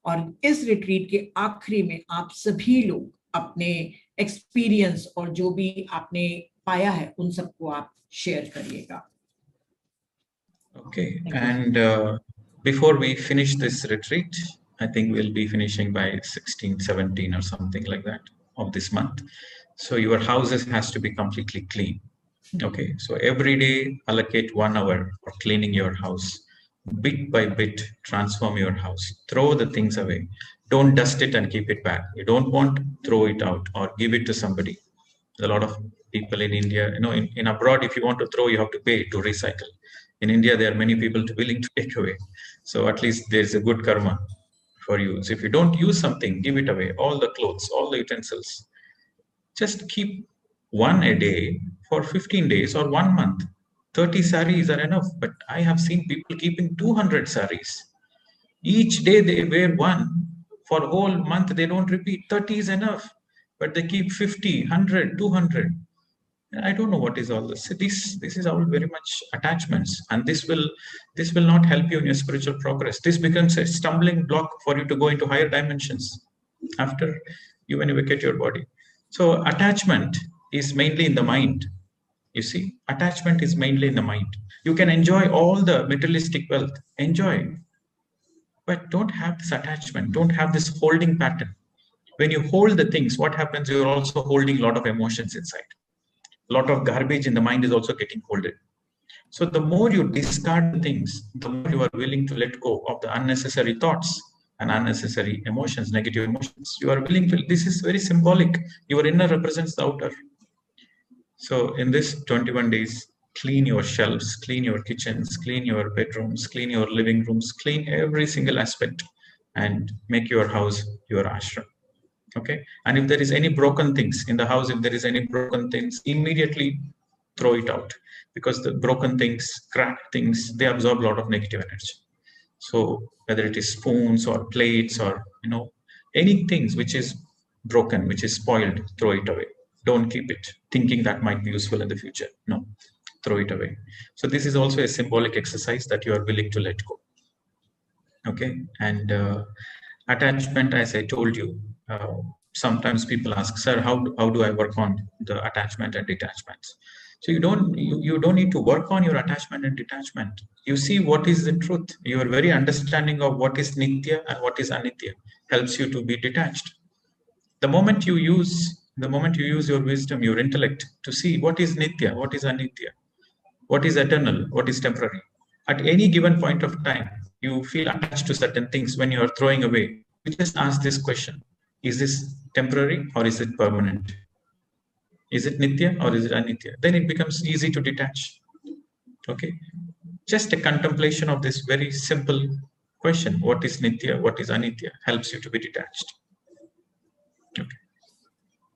और इस रिट्रीट के आखिरी में आप सभी लोग अपने एक्सपीरियंस और जो भी आपने पाया है उन सबको आप शेयर करिएगा।
Okay, and before we finish this retreat, I think we'll be finishing by 16, 17 or something like that of this month. So your houses has to be completely clean. Okay, so every day allocate 1 hour for cleaning your house. Bit by bit, transform your house. Throw the things away. Don't dust it and keep it back. You don't want to throw it out or give it to somebody. A lot of people in India, in abroad, if you want to throw, you have to pay to recycle. In India, there are many people willing to take away. So at least there's a good karma for you. So if you don't use something, give it away. All the clothes, all the utensils. Just keep one a day for 15 days or 1 month. 30 saris are enough, but I have seen people keeping 200 saris. Each day they wear one. For whole month they don't repeat. 30 is enough, but they keep 50, 100, 200. I don't know what is all this. This is all very much attachments, and this will not help you in your spiritual progress. This becomes a stumbling block for you to go into higher dimensions after you vacate your body. So attachment is mainly in the mind. You see, attachment is mainly in the mind. You can enjoy all the materialistic wealth, enjoy, but don't have this attachment, don't have this holding pattern. When you hold the things, what happens? You're also holding a lot of emotions inside. A lot of garbage in the mind is also getting holded. So the more you discard things, the more you are willing to let go of the unnecessary thoughts and unnecessary emotions, negative emotions. You are willing to, this is very symbolic. Your inner represents the outer. So in this 21 days, clean your shelves, clean your kitchens, clean your bedrooms, clean your living rooms, clean every single aspect, and make your house your ashram. Okay. And if there is any broken things in the house, if there is any broken things, immediately throw it out, because the broken things, cracked things, they absorb a lot of negative energy. So whether it is spoons or plates or, any things which is broken, which is spoiled, throw it away. Don't keep it thinking that might be useful in the future. No, throw it away. So this is also a symbolic exercise that you are willing to let go. Okay. And attachment, as I told you, sometimes people ask, sir, how do I work on the attachment and detachments? So you don't need to work on your attachment and detachment. You see what is the truth. Your very understanding of what is nitya and what is anitya helps you to be detached. The moment you use your wisdom, your intellect, to see what is nitya, what is anitya, what is eternal, what is temporary, at any given point of time, you feel attached to certain things. When you are throwing away, you just ask this question: is this temporary or is it permanent? Is it nitya or is it anitya? Then it becomes easy to detach. Okay, just a contemplation of this very simple question: what is nitya, what is anitya, helps you to be detached. Okay.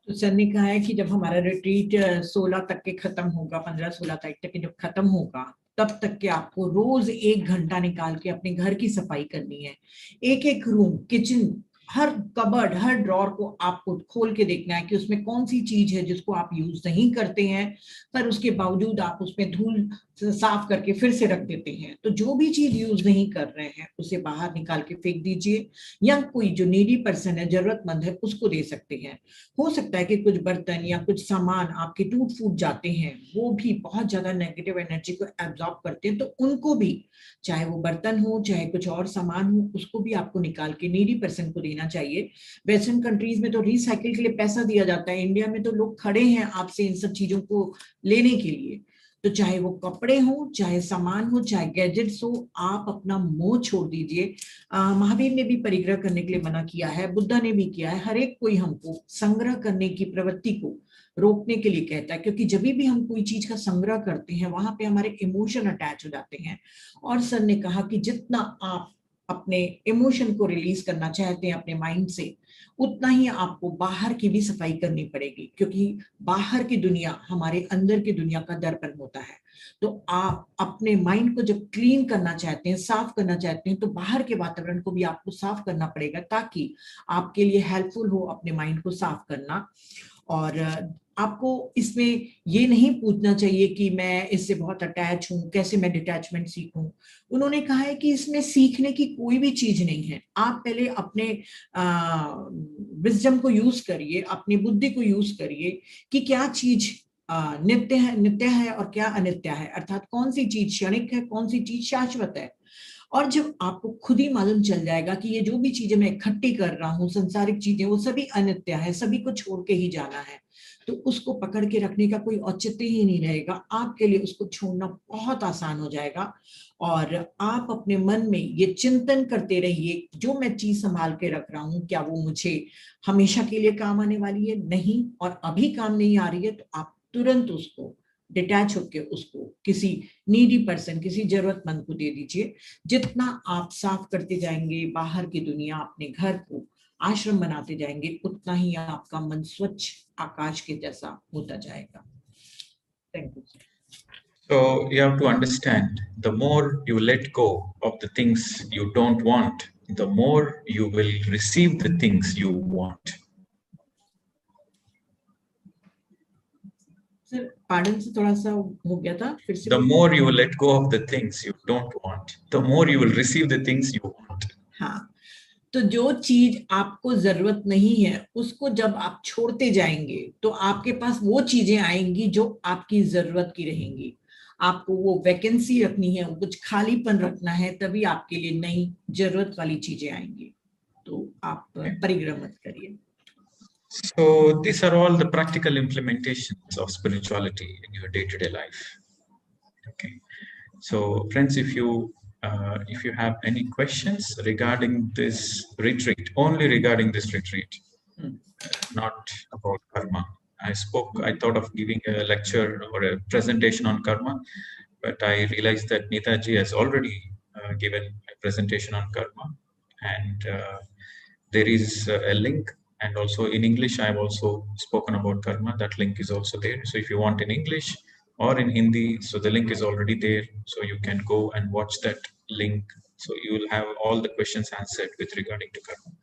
तो sir ने कहा है कि जब हमारा retreat 16 तक के खत्म होगा, 15-16 तारीख तक जब खत्म होगा, तब तक के आपको रोज 1 घंटा निकाल के अपने घर की सफाई करनी है। एक रूम, किचन, हर कबर्ड, हर ड्रॉर को आपको खोल के देखना है कि उसमें कौन सी चीज है जिसको आप यूज नहीं करते हैं, पर उसके बावजूद आप उसमें धूल साफ करके फिर से रख देते हैं। तो जो भी चीज यूज नहीं कर रहे हैं उसे बाहर निकाल के फेंक दीजिए, या कोई जो नीडी पर्सन है, जरूरतमंद है, उसको दे सकते हैं। हो सकता है कि कुछ बर्तन या कुछ सामान आपके टूट फूट जाते हैं, वो भी बहुत ज्यादा नेगेटिव एनर्जी को एब्जॉर्ब करते हैं, तो उनको भी, चाहे वो बर्तन हो चाहे कुछ और सामान हो, उसको भी आपको निकाल के नीडी पर्सन को देना चाहिए। वेस्टर्न कंट्रीज में तो रिसाइकिल के लिए पैसा दिया जाता है, इंडिया में तो लोग खड़े हैं आपसे इन सब चीजों को लेने के लिए। तो चाहे वो कपड़े हो, चाहे सामान हो, चाहे गैजेट्स हो, आप अपना मोह छोड़ दीजिए। महावीर ने भी परिग्रह करने के लिए मना किया है, बुद्धा ने भी किया है। हर एक कोई हमको संग्रह करने की प्रवृत्ति को रोकने के लिए कहता है, क्योंकि जब भी हम कोई चीज का संग्रह करते हैं वहां पे हमारे इमोशन अटैच हो जाते हैं। और सर ने कहा कि जितना आप अपने इमोशन को रिलीज करना चाहते हैं अपने माइंड से, उतना ही आपको बाहर की भी सफाई करनी पड़ेगी, क्योंकि बाहर की दुनिया हमारे अंदर की दुनिया का दर्पण होता है। तो आप अपने माइंड को जब क्लीन करना चाहते हैं, साफ करना चाहते हैं, तो बाहर के वातावरण को भी आपको साफ करना पड़ेगा, ताकि आपके लिए हेल्पफुल हो अपने माइंड को साफ करना। और आपको इसमें ये नहीं पूछना चाहिए कि मैं इससे बहुत अटैच हूं, कैसे मैं डिटैचमेंट सीखूं। उन्होंने कहा है कि इसमें सीखने की कोई भी चीज नहीं है। आप पहले अपने विजडम को यूज करिए, अपनी बुद्धि को यूज करिए कि क्या चीज नित्य है और क्या अनित्य है, अर्थात कौन सी चीज क्षणिक है, कौन सी चीज शाश्वत है। और जब आपको खुद ही मालूम चल जाएगा कि ये जो भी चीजें मैं इकट्ठी कर रहा हूँ, संसारिक चीजें, वो सभी अनित्य है, सभी को छोड़ के ही जाना है, तो उसको पकड़ के रखने का कोई औचित्य ही नहीं रहेगा। आपके लिए उसको छोड़ना बहुत आसान हो जाएगा और आप अपने मन में ये चिंतन करते रहिए, जो मैं चीज संभाल के रख रहा हूँ क्या वो मुझे हमेशा के लिए काम आने वाली है? नहीं। और अभी काम नहीं आ रही है तो आप तुरंत उसको डिटैच होकर उसको किसी नीडी पर्सन, किसी जरूरतमंद को दे दीजिए। जितना आप साफ करते जाएंगे बाहर की दुनिया, अपने घर को आश्रम बनाते जाएंगे, उतना ही आपका मन स्वच्छ आकाश के जैसा होता जाएगा। Thank you.
So you have to understand, the more you let go of the things you don't want, the more you will receive the things you want.
Sir pardon से थोड़ा सा हो गया था, फिर से
The more you will let go of the things you don't want, the more you will receive the things you want.
हाँ, तो जो चीज आपको जरूरत नहीं है उसको जब आप छोड़ते जाएंगे तो आपके पास वो चीजें आएंगी जो आपकी जरूरत की रहेंगी। आपको वो वैकेंसी रखनी है, कुछ खालीपन रखना है, तभी आपके लिए नई जरूरत वाली चीजें आएंगी। तो आप परिग्रह मत करिए।
So these are all the practical implementations of spirituality in your day-to-day life. Okay. So friends, if you have any questions regarding this retreat, only regarding this retreat, not about karma. I thought of giving a lecture or a presentation on karma, but I realized that Neetaji has already given a presentation on karma, and there is a link, and also in English I have also spoken about karma. That link is also there. So if you want in English or in Hindi, so the link is already there, so you can go and watch that link. So you will have all the questions answered with regarding to karma.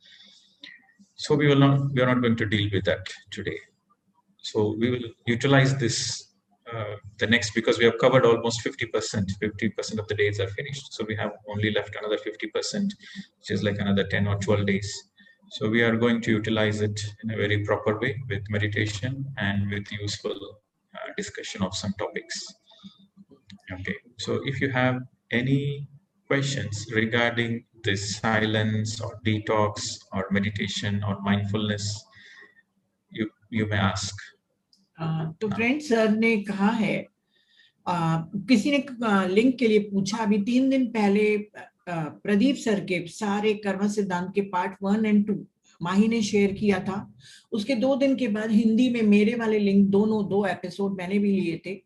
So we are not going to deal with that today. So we will utilize this the next, because we have covered almost 50% of the days are finished. So we have only left another 50%, which is like another 10 or 12 days. So we are going to utilize it in a very proper way with meditation and with useful discussion of some topics. Okay, so if you have any questions regarding this silence or detox or meditation or mindfulness, you may ask.
तो friend sir ने कहा है, किसी ने link के लिए पूछा, अभी 3 दिन पहले प्रदीप सर के सारे कर्म सिद्धांत के पार्ट 1 और 2 माही ने शेयर किया था। उसके 2 दिन के बाद हिंदी में मेरे वाले लिंक दोनों 2 एपिसोड मैंने भी लिए थे,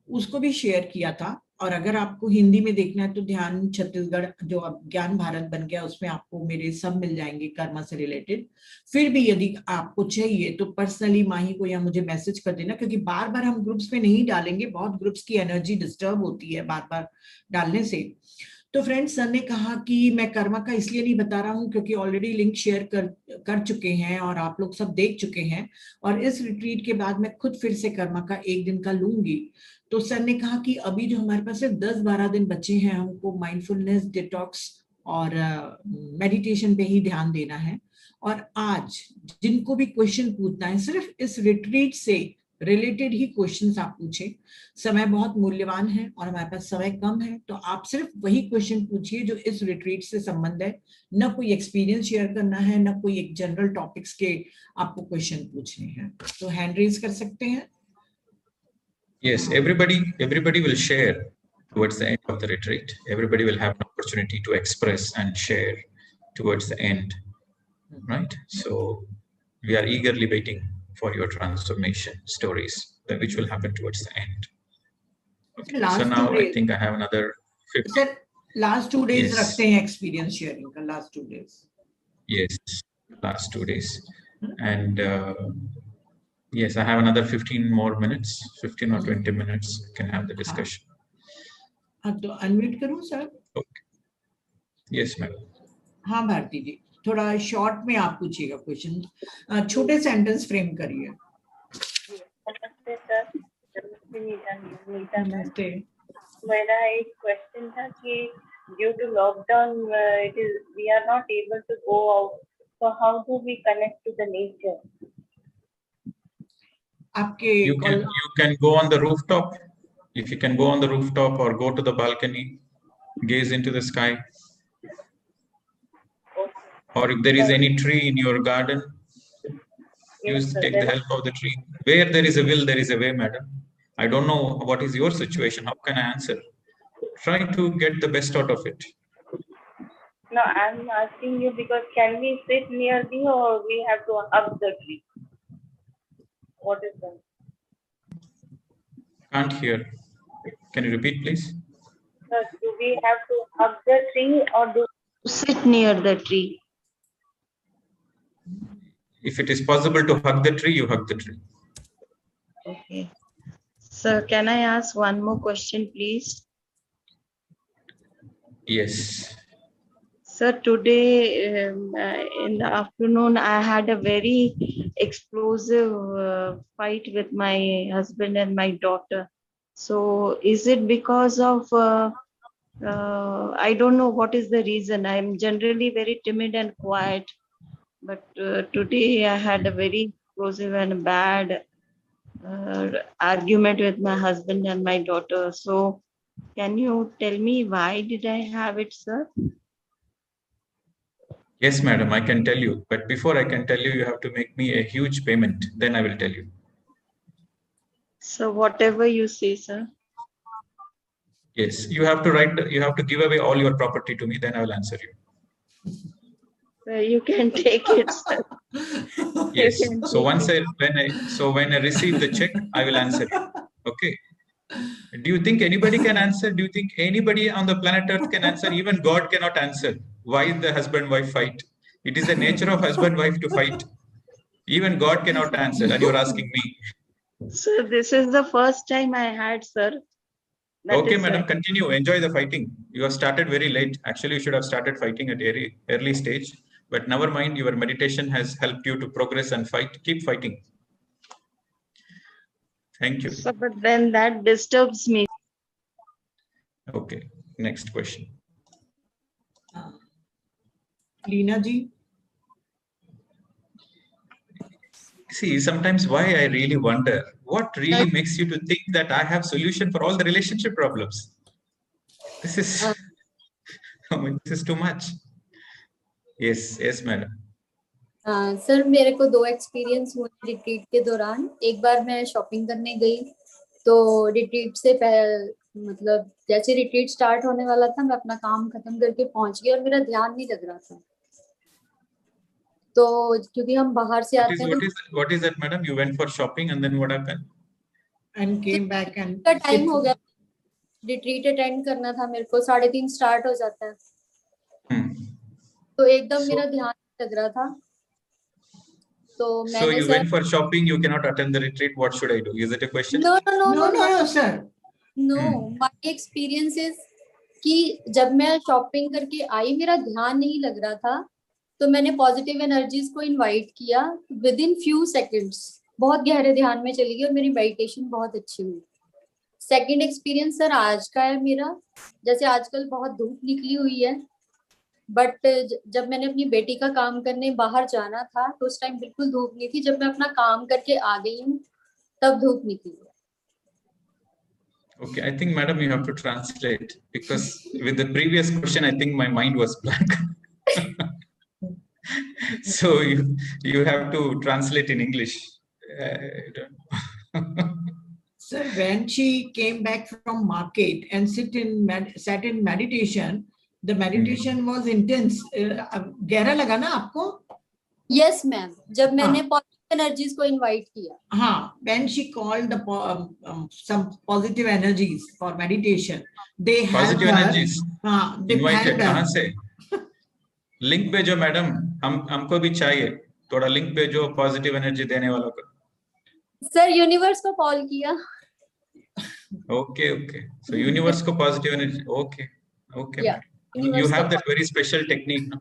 उसको भी शेयर किया था। और अगर आपको हिंदी में देखना है तो ध्यान छत्तीसगढ़ जो अब ज्ञान भारत बन गया, उसमें आपको मेरे सब मिल जाएंगे कर्मा से रिलेटेड। फिर भी यदि आपको चाहिए तो पर्सनली माही को या मुझे मैसेज कर देना, क्योंकि बार बार हम ग्रुप्स में नहीं डालेंगे, बहुत ग्रुप्स की एनर्जी डिस्टर्ब होती है बार बार डालने से। तो फ्रेंड्स, सर ने कहा कि मैं कर्मा का इसलिए नहीं बता रहा हूं क्योंकि ऑलरेडी लिंक शेयर कर चुके हैं और आप लोग सब देख चुके हैं, और इस रिट्रीट के बाद मैं खुद फिर से कर्मा का 1 दिन का लूंगी। तो सर ने कहा कि अभी जो हमारे पास सिर्फ 10-12 दिन बचे हैं, हमको माइंडफुलनेस, डिटॉक्स और मेडिटेशन पे ही ध्यान देना है। और आज जिनको भी क्वेश्चन पूछना है, सिर्फ इस रिट्रीट से रिलेटेड ही क्वेश्चंस आप पूछें। समय बहुत मूल्यवान है और हमारे पास समय कम है, तो आप सिर्फ वही क्वेश्चन पूछिए जो इस रिट्रीट से संबंध है। न कोई एक्सपीरियंस शेयर करना है, न कोई एक जनरल टॉपिक्स के आपको क्वेश्चन पूछने हैं। तो हैंड रेज कर सकते हैं।
Yes, everybody will share towards the end of the retreat. Everybody will have an opportunity to express and share towards the end, right? So we are eagerly waiting for your transformation stories, which will happen towards the end. Okay. So now I think I have another 50.
Sir, last 2 days रखते हैं experience sharing का, last 2 days.
Yes, last 2 days. And yes, I have another 15 more minutes, 15 or 20 minutes, we can have the discussion.
हाँ, तो unmute करूँ sir?
Okay. Yes, ma'am.
हाँ भारती जी, थोड़ा short में आप पूछिएगा क्वेश्चन, छोटे सेंटेंस फ्रेम करिए।
नमस्ते सर।
नमस्ते।
मेरा एक क्वेश्चन था कि due to lockdown we are not able to go out, so how do we connect to the nature?
आपके
you can go on the rooftop. If you can go on the rooftop or go to the balcony, gaze into the sky. Or if there is any tree in your garden, take the help of the tree. Where there is a will, there is a way, madam. I don't know what is your situation. How can I answer? Try to get the best out of it.
No, I'm asking you because can we sit near the or we have to hug the tree? What is that?
Can't hear. Can you repeat, please?
Sir, do we have to hug the tree or do we sit near the tree?
If it is possible to hug the tree, you hug the tree.
Okay. Sir, can I ask one more question, please?
Yes.
Sir, today in the afternoon, I had a very explosive fight with my husband and my daughter. So, is it because of, I don't know what is the reason. I'm generally very timid and quiet. But today I had a very explosive and bad argument with my husband and my daughter. So, can you tell me why did I have it, sir?
Yes, madam, I can tell you. But before I can tell you, you have to make me a huge payment. Then I will tell you.
So whatever you say, sir.
Yes, you have to write. You have to give away all your property to me. Then I will answer you.
You can take it, sir.
Yes. So when I receive the check, I will answer you. Okay. Do you think anybody can answer? Do you think anybody on the planet Earth can answer? Even God cannot answer. Why the husband-wife fight? It is the nature of husband-wife to fight. Even God cannot answer, and you're asking me.
So this is the first time I had, sir.
Okay, madam, continue. Enjoy the fighting. You have started very late. Actually, you should have started fighting at early stage. But never mind, your meditation has helped you to progress and fight. Keep fighting. Thank you.
So, but then that disturbs me.
Okay, next question.
Leena ji.
See, sometimes why I really wonder, what really makes you to think that I have solution for all the relationship problems? This is, this is too much. Yes, madam.
Sir मेरे को 2 experience हुए retreat के दौरान। एक बार मैं shopping करने गई तो रिट्रीट से मतलब जैसे रिट्रीट स्टार्ट होने वाला था मैं अपना काम खत्म करके पहुंच गई और मेरा ध्यान नहीं लग रहा था। तो क्योंकि हम बाहर से आते हैं।
What is that, madam? You went for shopping and then what happened?
And came back and
का टाइम हो गया, रिट्रीट अटेंड करना था मेरे को, 3:30 स्टार्ट हो जाता है। तो एकदम मेरा ध्यान नहीं लग रहा था। So
you went for shopping, you cannot attend the retreat. What should I do? Is it a question?
No,
sir.
No, my experience is कि जब मैं शॉपिंग करके आई मेरा ध्यान नहीं लग रहा था तो मैंने पॉजिटिव एनर्जीज को इनवाइट किया। विद इन फ्यू सेकंड्स बहुत गहरे ध्यान में चली गई और मेरी मेडिटेशन बहुत अच्छी हुई। सेकंड एक्सपीरियंस सर आज का है मेरा। जैसे आजकल बहुत धूप निकली हुई है बट जब मैंने अपनी बेटी का काम करने बाहर जाना था तो उस टाइम बिल्कुल धूप नहीं थी। जब मैं अपना काम करके आ गई हूँ तब धूप निकली।
Okay, I think, madam, you have to translate because with the previous question, I think my mind was blank. So you have to translate in English.
Sir, when she came back from market and sat in meditation, the meditation was intense. गहरा लगा ना आपको?
Yes, ma'am. जब मैंने positive energies को invite किया.
हाँ, when she called the some positive energies for meditation, they
positive
helped
energies.
हाँ, they
invited
helped
कहाँ से? लिंक भेजो मैडम, हमको भी चाहिए थोड़ा लिंक भेजो पॉजिटिव एनर्जी देने वालों को।
सर यूनिवर्स को कॉल किया।
Okay, so यूनिवर्स को positive energy. Okay,
yeah,
you have that very special technique, no?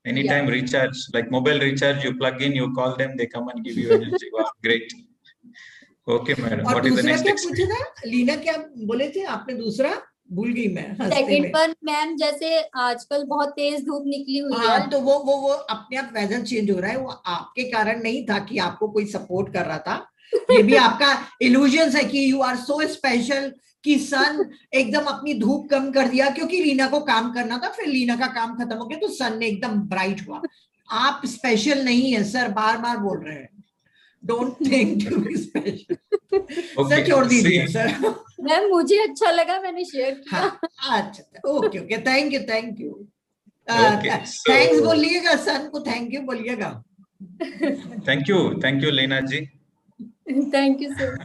Anytime recharge, like mobile recharge, you plug in, you call them, they come and give you energy. Wow, great. Okay, madam. What is the next experience?
Leena क्या बोले थे आपने? दूसरा भूल गई मैं।
Second पर ma'am जैसे आजकल बहुत तेज धूप निकली हुई है
तो वो अपने आप वेदर चेंज हो रहा है। वो आपके कारण नहीं था कि आपको कोई सपोर्ट कर रहा था। ये भी आपका इल्यूजन है कि यू आर सो स्पेशल कि सन एकदम अपनी धूप कम कर दिया क्योंकि लीना को काम करना था। फिर लीना का काम खत्म हो गया तो सन ने एकदम ब्राइट हुआ। आप स्पेशल नहीं है सर, बार बार बोल रहे हैं। Don't think to be special.
Okay,
sir छोड़ दीजिए
see,
सर.
मैम मुझे अच्छा लगा, मैंने शेयर किया.
हाँ, अच्छा, okay, thank you.
Okay,
thanks
so
बोलिएगा, सन को थैंक यू बोलिएगा.
thank you, Lena ji.
Thank you sir.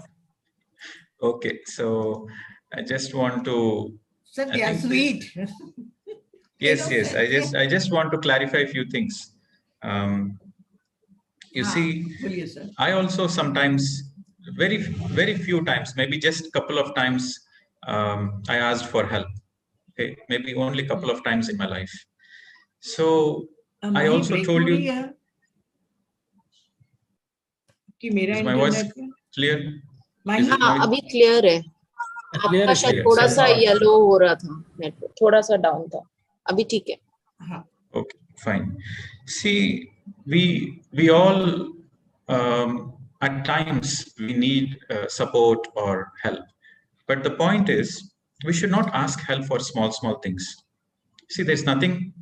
Okay, so I just want to,
sir
I
they are
think,
sweet.
yes, I just want to clarify a few things. You see,
बोलिए sir.
I also sometimes, very few times, maybe just a couple of times, I asked for help. Okay, maybe only a couple of times in my life. So I also told you,
कि मेरा
is my voice
internet
clear?
Mahi.
Is it
हाँ
noise?
अभी clear है.
Clear
आपका
है,
शायद
clear.
थोड़ा
So
सा
now-
येलो हो रहा था, नेटवर्क थोड़ा सा डाउन था. अभी ठीक है.
हाँ.
Okay, fine. See, we all at times we need support or help, but the point is we should not ask help for small things. See, there's nothing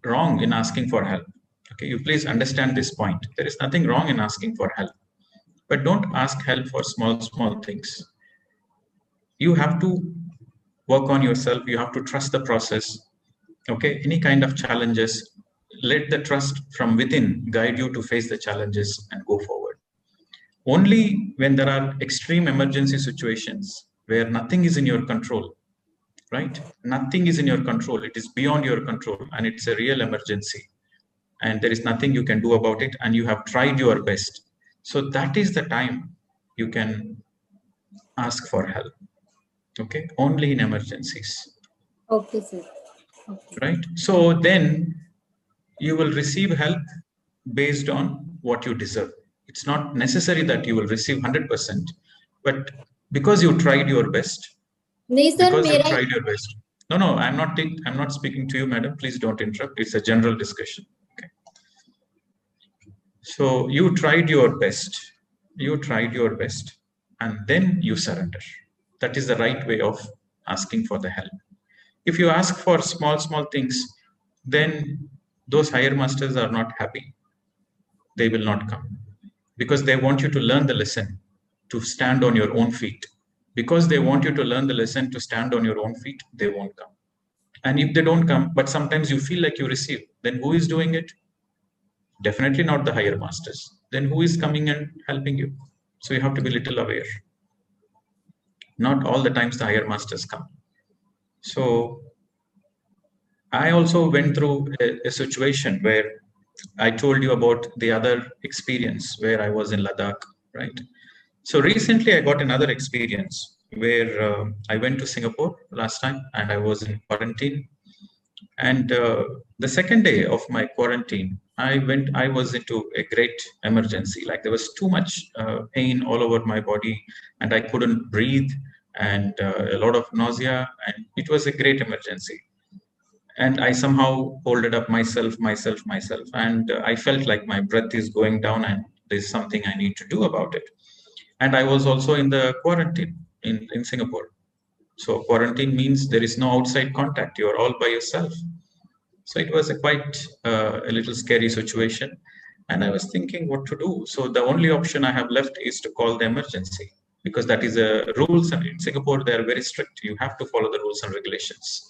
wrong in asking for help. Okay, you please understand this point. There is nothing wrong in asking for help, but don't ask help for small things. You have to work on yourself. You have to trust the process. Okay, any kind of challenges, let the trust from within guide you to face the challenges and go forward. Only when there are extreme emergency situations where nothing is in your control, right? Nothing is in your control. It is beyond your control and it's a real emergency and there is nothing you can do about it and you have tried your best. So that is the time you can ask for help. Okay, only in emergencies.
Okay sir.
Right? So then you will receive help based on what you deserve. It's not necessary that you will receive 100%, but because you tried your best,
नहीं sir,
because you
मेरा
tried your best. No, I'm not speaking to you, madam. Please don't interrupt. It's a general discussion. Okay. So you tried your best. You tried your best, and then you surrender. That is the right way of asking for the help. If you ask for small things, then those higher masters are not happy. They will not come because they want you to learn the lesson to stand on your own feet. Because they want you to learn the lesson to stand on your own feet, they won't come. And if they don't come, but sometimes you feel like you receive, then who is doing it? Definitely not the higher masters. Then who is coming and helping you? So you have to be a little aware. Not all the times the higher masters come. So I also went through a situation where I told you about the other experience where I was in Ladakh, right? So recently I got another experience where I went to Singapore last time and I was in quarantine. And the second day of my quarantine, I was into a great emergency. Like there was too much pain all over my body and I couldn't breathe and a lot of nausea and it was a great emergency. And I somehow holded up myself. And I felt like my breath is going down and there's something I need to do about it. And I was also in the quarantine in Singapore. So quarantine means there is no outside contact. You're all by yourself. So it was a little scary situation. And I was thinking what to do. So the only option I have left is to call the emergency because that is a rules. And in Singapore, they are very strict. You have to follow the rules and regulations.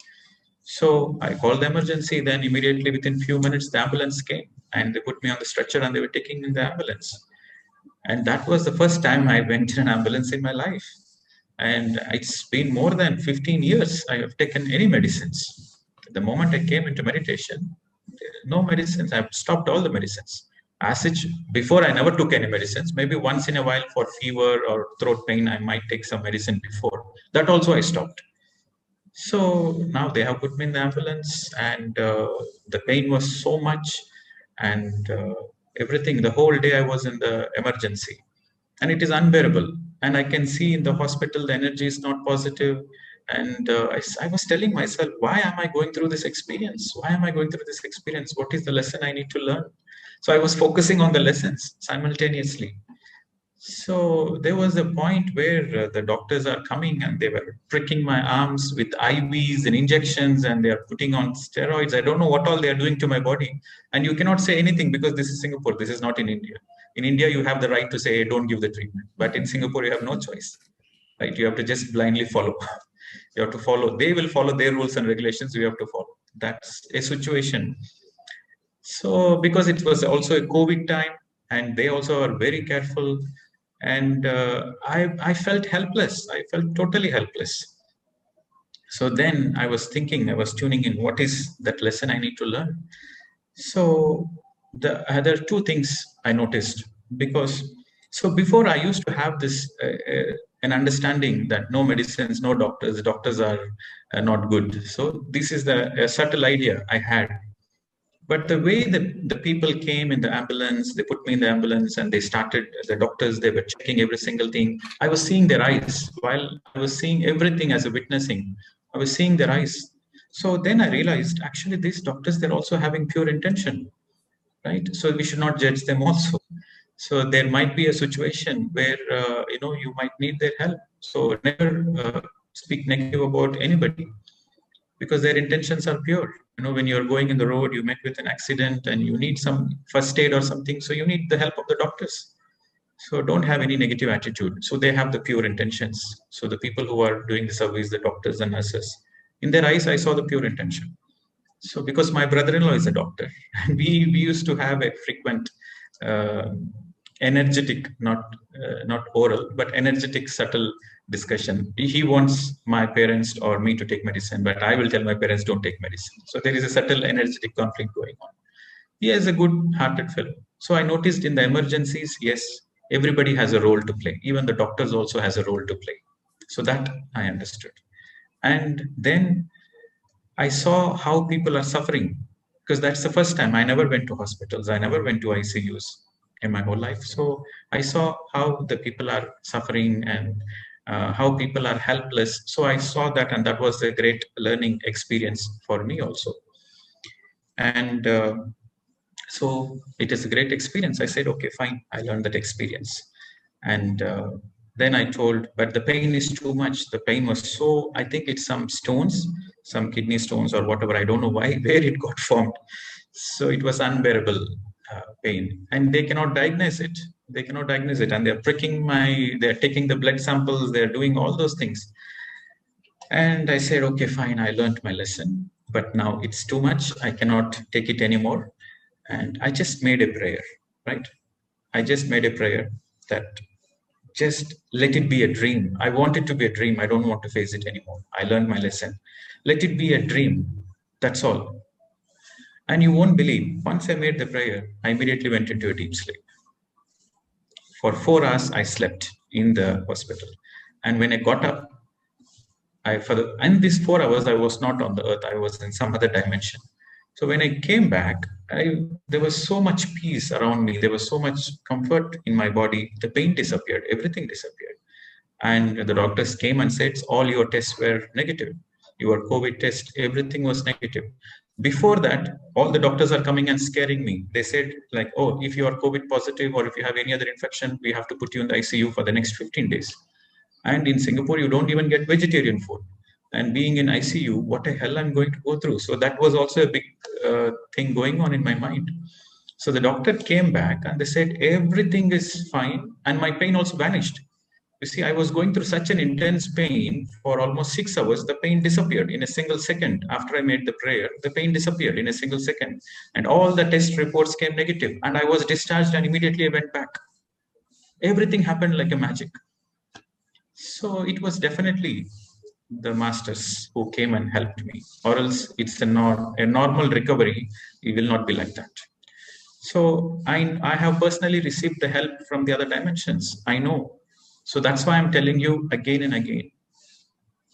So I called the emergency, then immediately within few minutes, the ambulance came and they put me on the stretcher and they were taking me in the ambulance. And that was the first time I went in an ambulance in my life. And it's been more than 15 years I have taken any medicines. The moment I came into meditation, no medicines, I've stopped all the medicines. As such, before I never took any medicines, maybe once in a while for fever or throat pain, I might take some medicine before. That also I stopped. So now they have put me in the ambulance and the pain was so much and everything, the whole day I was in the emergency and it is unbearable. And I can see in the hospital, the energy is not positive. And I was telling myself, why am I going through this experience? Why am I going through this experience? What is the lesson I need to learn? So I was focusing on the lessons simultaneously. So there was a point where the doctors are coming and they were pricking my arms with IVs and injections and they are putting on steroids. I don't know what all they are doing to my body. And you cannot say anything because this is Singapore. This is not in India. In India, you have the right to say, don't give the treatment. But in Singapore, you have no choice, right? You have to just blindly follow. You have to follow. They will follow their rules and regulations. You have to follow. That's a situation. So because it was also a COVID time, and they also are very careful, and I felt helpless. I felt totally helpless. So then I was thinking, I was tuning in, what is that lesson I need to learn? So there are two things I noticed, because so before I used to have this an understanding that no medicines, no doctors, doctors are not good. So this is a subtle idea I had. But the way the people came in the ambulance, they put me in the ambulance and they started, the doctors, they were checking every single thing. I was seeing their eyes while I was seeing everything as a witnessing. I was seeing their eyes. So then I realized, actually, these doctors, they're also having pure intention, right? So we should not judge them also. So there might be a situation where, you might need their help. So never speak negative about anybody, because their intentions are pure. When you're going in the road, you met with an accident and you need some first aid or something. So you need the help of the doctors. So don't have any negative attitude. So they have the pure intentions. So the people who are doing the service, the doctors and nurses, in their eyes, I saw the pure intention. So because my brother-in-law is a doctor, and we used to have a frequent energetic, not oral, but energetic, subtle discussion. He wants my parents or me to take medicine, but I will tell my parents don't take medicine. So there is a subtle energetic conflict going on. He is a good-hearted fellow. So I noticed in the emergencies, yes, everybody has a role to play. Even the doctors also has a role to play. So that I understood. And then I saw how people are suffering, because that's the first time. I never went to hospitals. I never went to ICUs in my whole life. So I saw how the people are suffering and how people are helpless. So I saw that, and that was a great learning experience for me also. And so it is a great experience. I said, okay, fine, I learned that experience. And then I told, but the pain is too much. The pain was so, I think it's some stones, some kidney stones or whatever. I don't know why, where it got formed. So it was unbearable pain, and they cannot diagnose it. They cannot diagnose it. And they're pricking they're taking the blood samples. They're doing all those things. And I said, okay, fine, I learned my lesson, but now it's too much. I cannot take it anymore. And I just made a prayer, right? I just made a prayer that just let it be a dream. I want it to be a dream. I don't want to face it anymore. I learned my lesson. Let it be a dream. That's all. And you won't believe, once I made the prayer, I immediately went into a deep sleep. For 4 hours, I slept in the hospital. And when I got up, and these 4 hours, I was not on the earth. I was in some other dimension. So when I came back, there was so much peace around me. There was so much comfort in my body. The pain disappeared. Everything disappeared. And the doctors came and said, all your tests were negative. Your COVID test, everything was negative. Before that, all the doctors are coming and scaring me. They said, like, oh, if you are COVID positive or if you have any other infection, we have to put you in the ICU for the next 15 days. And in Singapore, you don't even get vegetarian food. And being in ICU, what the hell I'm going to go through? So that was also a big thing going on in my mind. So the doctor came back and they said, everything is fine. And my pain also vanished. You see, I was going through such an intense pain for almost 6 hours. The pain disappeared in a single second. After I made the prayer, the pain disappeared in a single second. And all the test reports came negative. And I was discharged and immediately I went back. Everything happened like a magic. So it was definitely the masters who came and helped me, or else it's a normal recovery. It will not be like that. So I have personally received the help from the other dimensions. I know. So that's why I'm telling you again and again,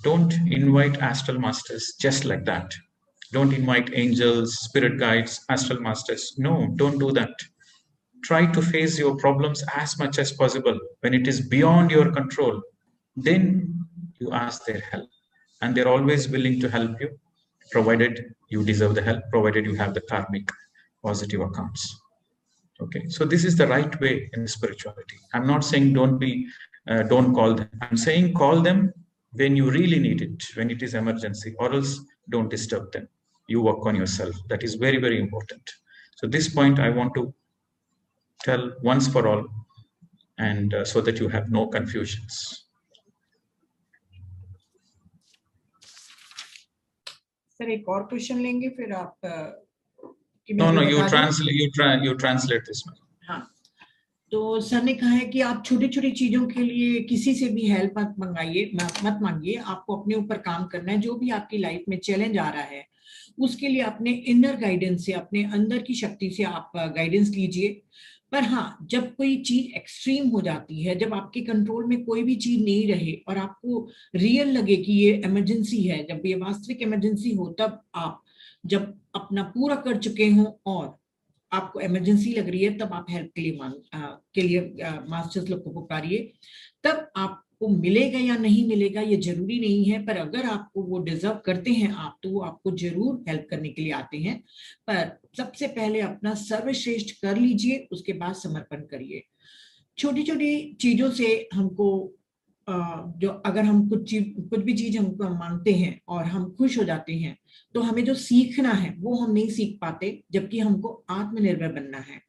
don't invite astral masters just like that. Don't invite angels, spirit guides, astral masters. No, don't do that. Try to face your problems as much as possible. When it is beyond your control, then you ask their help. And they're always willing to help you, provided you deserve the help, provided you have the karmic positive accounts. Okay, so this is the right way in spirituality. I'm not saying don't call them. I'm saying call them when you really need it, when it is emergency, or else don't disturb them. You work on yourself. That is very, very important. So this point I want to tell once for all, and so that you have no confusions.
Sir एक और question लेंगे फिर आप
No, you translate this one.
हाँ, तो sir ने कहा है कि आप छोटी छोटी चीजों के लिए किसी से भी हेल्प मत मांगिए, आपको अपने ऊपर काम करना है। जो भी आपकी लाइफ में चैलेंज आ रहा है उसके लिए अपने इनर गाइडेंस से, अपने अंदर की शक्ति से आप गाइडेंस लीजिए। पर हाँ, जब कोई चीज एक्सट्रीम हो जाती है, जब आपके कंट्रोल में कोई भी चीज नहीं रहे और आपको रियल लगे कि ये इमरजेंसी है, जब ये वास्तविक इमरजेंसी हो, तब आप जब अपना पूरा कर चुके हो और आपको इमरजेंसी लग रही है, तब आप हेल्प के लिए मास्टर्स लोग को पुकारिए। तब आपको मिलेगा या नहीं मिलेगा ये जरूरी नहीं है, पर अगर आपको वो डिजर्व करते हैं आप, तो वो आपको जरूर हेल्प करने के लिए आते हैं। पर सबसे पहले अपना सर्वश्रेष्ठ कर लीजिए, उसके बाद समर्पण करिए। छोटी छोटी चीजों से हमको जो अगर हम कुछ भी चीज हमको मांगते हैं और हम खुश हो जाते हैं, तो हमें जो सीखना है वो हम नहीं सीख पाते, जबकि हमको आत्मनिर्भर बनना है।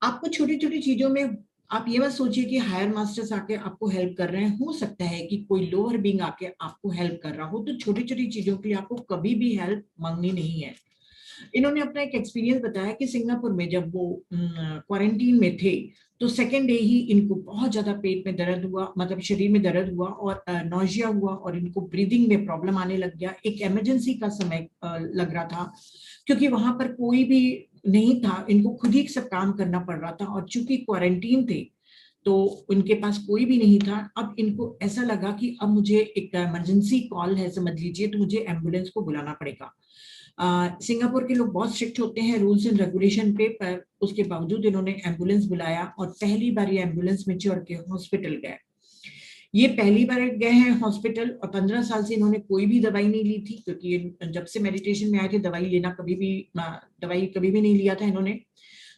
आपको छोटी छोटी चीजों में आप ये मत सोचिए कि हायर मास्टर्स आके आपको हेल्प कर रहे हैं। हो सकता है कि कोई लोअर बीइंग आके आपको हेल्प कर रहा हो, तो छोटी छोटी चीजों के लिए आपको कभी भी हेल्प मांगनी नहीं है। इन्होंने अपना एक एक्सपीरियंस बताया कि सिंगापुर में जब वो क्वारंटीन में थे, तो सेकेंड डे ही इनको बहुत ज्यादा पेट में दर्द हुआ, मतलब शरीर में दर्द हुआ और नौजिया हुआ और इनको ब्रीदिंग में प्रॉब्लम आने लग गया। एक इमरजेंसी का समय लग रहा था, क्योंकि वहां पर कोई भी नहीं था, इनको खुद ही सब काम करना पड़ रहा था। और चूंकि क्वारंटीन थे तो उनके पास कोई भी नहीं था। अब इनको ऐसा लगा कि अब मुझे एक इमरजेंसी कॉल है, समझ लीजिए, तो मुझे एम्बुलेंस को बुलाना पड़ेगा। सिंगापुर के लोग बहुत स्ट्रिक्ट होते हैं रूल्स एंड रेगुलेशन पे, पर उसके बावजूद इन्होंने एम्बुलेंस बुलाया और पहली बार ये एम्बुलेंस में चढ़ के हॉस्पिटल गए। ये पहली बार गए हैं हॉस्पिटल और 15 साल से इन्होंने कोई भी दवाई नहीं ली थी, क्योंकि जब से मेडिटेशन में आए थे दवाई कभी भी नहीं लिया था इन्होंने।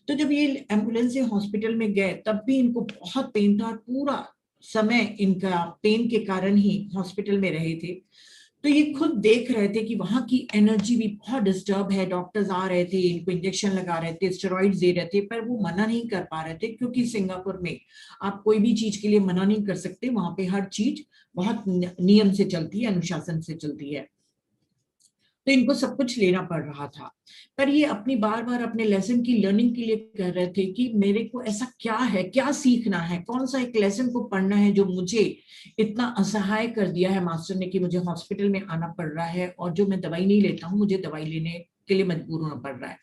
तो जब ये एम्बुलेंस से हॉस्पिटल में गए तब भी इनको बहुत पेन था और पूरा समय इनका पेन के कारण ही हॉस्पिटल में रहे थे। तो ये खुद देख रहे थे कि वहां की एनर्जी भी बहुत डिस्टर्ब है। डॉक्टर्स आ रहे थे, इनको इंजेक्शन लगा रहे थे, स्टेरॉइड्स दे रहे थे, पर वो मना नहीं कर पा रहे थे, क्योंकि सिंगापुर में आप कोई भी चीज के लिए मना नहीं कर सकते। वहां पे हर चीज बहुत नियम से चलती है, अनुशासन से चलती है। तो इनको सब कुछ लेना पड़ रहा था। पर ये अपनी बार बार अपने लेसन की लर्निंग के लिए कह रहे थे कि मेरे को ऐसा क्या है, क्या सीखना है, कौन सा एक लेसन को पढ़ना है जो मुझे इतना असहाय कर दिया है मास्टर ने कि मुझे हॉस्पिटल में आना पड़ रहा है और जो मैं दवाई नहीं लेता हूँ मुझे दवाई लेने के लिए मजबूर होना पड़ रहा है।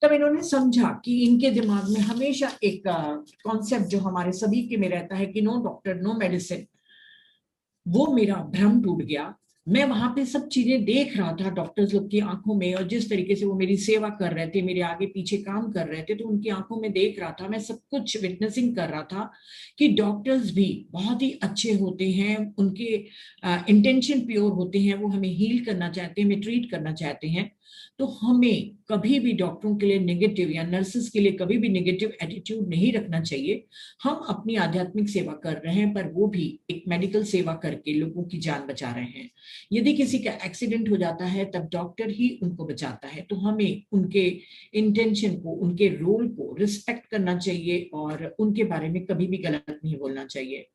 तब इन्होंने समझा कि इनके दिमाग में हमेशा एक कॉन्सेप्ट जो हमारे सभी के में रहता है कि नो डॉक्टर नो मेडिसिन, वो मेरा भ्रम टूट गया। मैं वहां पे सब चीजें देख रहा था डॉक्टर्स लोग की आंखों में, और जिस तरीके से वो मेरी सेवा कर रहे थे, मेरे आगे पीछे काम कर रहे थे, तो उनकी आंखों में देख रहा था, मैं सब कुछ विटनेसिंग कर रहा था कि डॉक्टर्स भी बहुत ही अच्छे होते हैं, उनके इंटेंशन प्योर होते हैं, वो हमें हील करना चाहते हैं, हमें ट्रीट करना चाहते हैं। तो हमें कभी भी डॉक्टरों के लिए नेगेटिव या नर्सेस के लिए कभी भी नेगेटिव एटीट्यूड नहीं रखना चाहिए। हम अपनी आध्यात्मिक सेवा कर रहे हैं, पर वो भी एक मेडिकल सेवा करके लोगों की जान बचा रहे हैं। यदि किसी का एक्सीडेंट हो जाता है तब डॉक्टर ही उनको बचाता है। तो हमें उनके इंटेंशन को, उनके रोल को रिस्पेक्ट करना चाहिए और उनके बारे में कभी भी गलत नहीं बोलना चाहिए।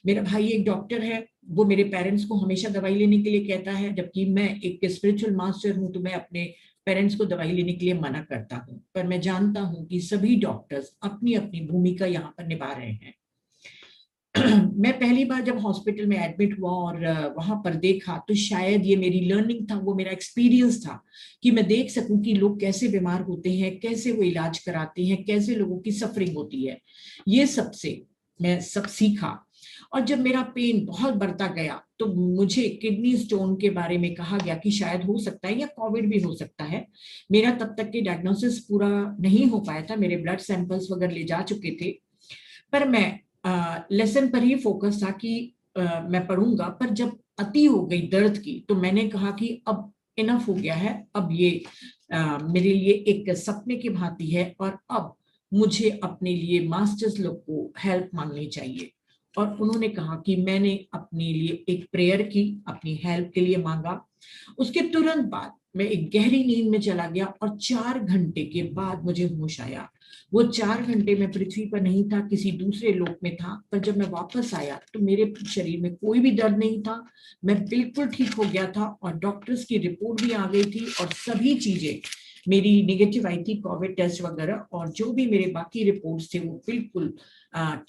मेरा भाई एक डॉक्टर है, वो मेरे पेरेंट्स को हमेशा दवाई लेने के लिए कहता है, जबकि मैं एक स्पिरिचुअल मास्टर हूं, तो मैं अपने पेरेंट्स को दवाई लेने के लिए मना करता हूं। पर मैं जानता हूं कि सभी डॉक्टर्स अपनी अपनी भूमिका यहाँ पर निभा रहे हैं। मैं पहली बार जब हॉस्पिटल में एडमिट हुआ और वहां पर देखा, तो शायद ये मेरी लर्निंग था, वो मेरा एक्सपीरियंस था कि मैं देख सकूं कि लोग कैसे बीमार होते हैं, कैसे वो इलाज कराते हैं, कैसे लोगों की सफरिंग होती है। ये सबसे मैं सब सीखा। और जब मेरा पेन बहुत बढ़ता गया तो मुझे किडनी स्टोन के बारे में कहा गया कि शायद हो सकता है या कोविड भी हो सकता है। मेरा तब तक के डायग्नोसिस पूरा नहीं हो पाया था, मेरे ब्लड सैंपल्स वगैरह ले जा चुके थे, पर मैं लेसन पर ही फोकस था कि मैं पढ़ूंगा। पर जब अति हो गई दर्द की, तो मैंने कहा कि अब इनफ हो गया है, अब ये मेरे लिए एक सपने की भांति है और अब मुझे अपने लिए मास्टर्स लोग को हेल्प मांगनी चाहिए। और उन्होंने कहा कि मैंने अपने लिए एक प्रेयर की, अपनी हेल्प के लिए मांगा। उसके तुरंत बाद मैं एक गहरी नींद में चला गया और 4 घंटे के बाद मुझे होश आया। वो 4 घंटे में पृथ्वी पर नहीं था, किसी दूसरे लोक में था। पर जब मैं वापस आया तो मेरे शरीर में कोई भी दर्द नहीं था, मैं बिल्कुल ठीक हो गया था और डॉक्टर्स की रिपोर्ट भी आ गई थी और सभी चीजें मेरी नेगेटिव आई थी, कोविड टेस्ट वगैरह, और जो भी मेरे बाकी रिपोर्ट्स थे वो बिल्कुल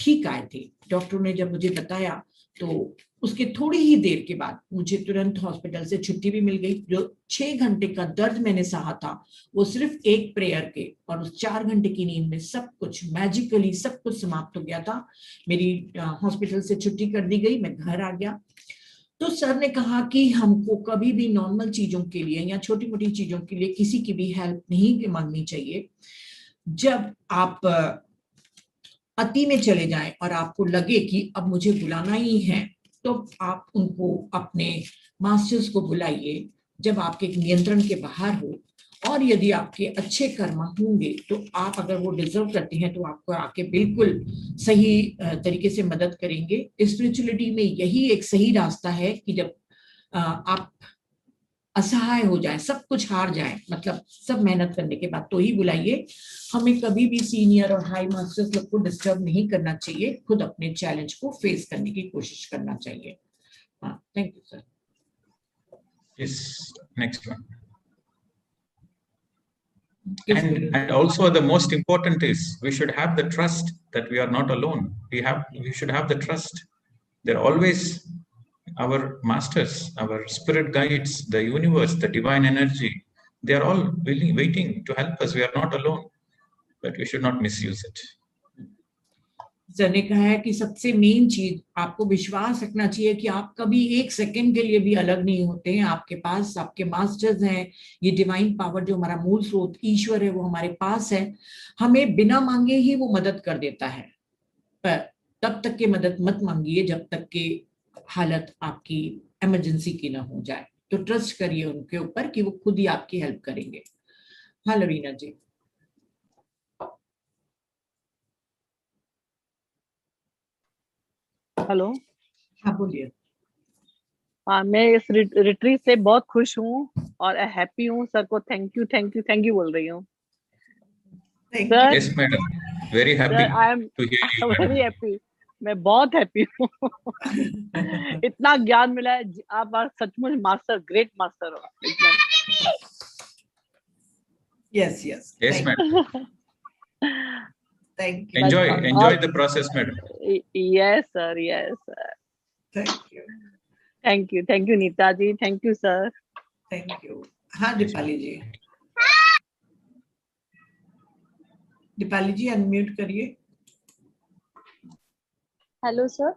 ठीक आए थे। डॉक्टर ने जब मुझे बताया तो उसके थोड़ी ही देर के बाद मुझे तुरंत हॉस्पिटल से छुट्टी भी मिल गई। जो 6 घंटे का दर्द मैंने सहा था वो सिर्फ एक प्रेयर के और उस 4 घंटे की नींद में सब कुछ मैजिकली सब कुछ समाप्त हो गया था। मेरी हॉस्पिटल से छुट्टी कर दी गई, मैं घर आ गया। तो सर ने कहा कि हमको कभी भी नॉर्मल चीजों के लिए या छोटी मोटी चीजों के लिए किसी की भी हेल्प नहीं मांगनी चाहिए। जब आप अति में चले जाएं और आपको लगे कि अब मुझे बुलाना ही है, तो आप उनको अपने मास्टर्स को बुलाइए जब आपके नियंत्रण के बाहर हो। और यदि आपके अच्छे कर्म होंगे तो आप अगर वो डिजर्व करते हैं तो आपको आके बिल्कुल सही तरीके से मदद करेंगे। स्पिरिचुअलिटी में यही एक सही रास्ता है कि जब आप असहाय हो जाए, सब कुछ हार जाए, मतलब सब मेहनत करने के बाद, तो ही बुलाइए। हमें कभी भी सीनियर और हाई मास्टर्स लोग को डिस्टर्ब नहीं करना चाहिए, खुद अपने चैलेंज को फेस करने की कोशिश करना चाहिए। हाँ, thank you sir.
Yes, next one. And also the most important is we should have the trust that we are not alone. We should have the trust. They're always our masters, our spirit guides, the universe, the divine energy. They are all willing, waiting to help us. We are not alone, but we should not misuse it.
Sir ने कहा है कि सबसे main चीज आपको विश्वास रखना चाहिए कि आप कभी एक सेकंड के लिए भी अलग नहीं होते हैं। आपके पास आपके मास्टर्स हैं, ये डिवाइन पावर जो हमारा मूल स्रोत ईश्वर है वो हमारे पास है। हमें बिना मांगे ही वो मदद कर देता है, पर तब तक की मदद मत मांगिए जब तक कि हालत आपकी इमरजेंसी की ना हो जाए। तो ट्रस्ट करिए उनके ऊपर कि वो खुद ही आपकी हेल्प करेंगे। हाँ लवीना जी।
हेलो।
हाँ बोलिए।
हाँ, मैं इस रिट्रीट से बहुत खुश हूँ और हैप्पी हूँ। सर को थैंक यू बोल रही हूँ। Sir,
Yes, madam. Very happy
I am
to hear you,
very
madam.
Happy. मैं बहुत हैप्पी हूँ। इतना ज्ञान मिला है। आप सचमुच मास्टर, ग्रेट मास्टर हो एकदम।
Yes yes.
Yes, madam.
Thank you.
Enjoy the process, madam.
Yes sir, yes sir.
Thank you.
Thank you Neeta ji, thank you sir.
Thank you. हाँ दीपाली जी। दीपाली जी अनम्यूट करिए।
Hello sir.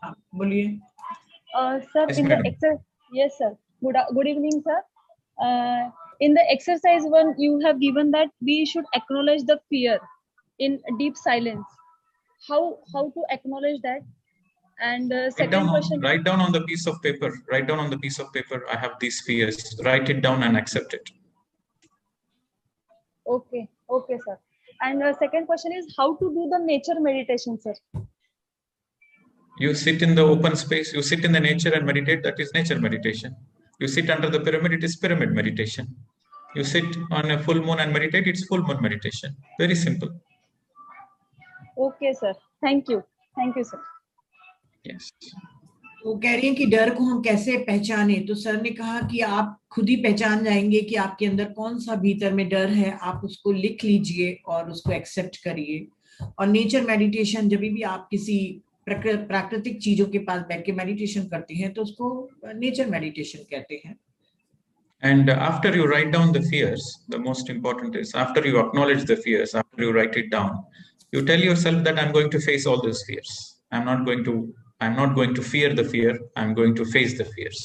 हाँ बोलिए।
Sir
Yes,
in the
madam.
exercise, yes sir, good evening sir. In the exercise 1 you have given that we should acknowledge the fear in deep silence. How to acknowledge that? And second question.
Write down on the piece of paper. Write down on the piece of paper. I have these fears. Write it down and accept it.
Okay sir. And second question is how to do the nature meditation, sir?
You sit in the open space. You sit in the nature and meditate. That is nature meditation. You sit under the pyramid. It is pyramid meditation. You sit on a full moon and meditate. It's full moon meditation. Very simple.
Okay sir. Thank you sir.
Yes.
वो कह रही हैं कि डर को हम कैसे पहचाने, तो सर ने कहा कि आप खुद ही पहचान जाएंगे कि आपके अंदर कौन सा भीतर में डर है। आप उसको लिख लीजिए और उसको एक्सेप्ट करिए। और नेचर मेडिटेशन, जब भी आप किसी प्राकृतिक चीजों के पास बैठ के मेडिटेशन करते हैं तो उसको नेचर मेडिटेशन कहते हैं।
And after you write down the fears, the most important is after you acknowledge the fears, after you write it down, you tell yourself that I'm going to face all those fears. I'm not going to fear the fear. I'm going to face the fears.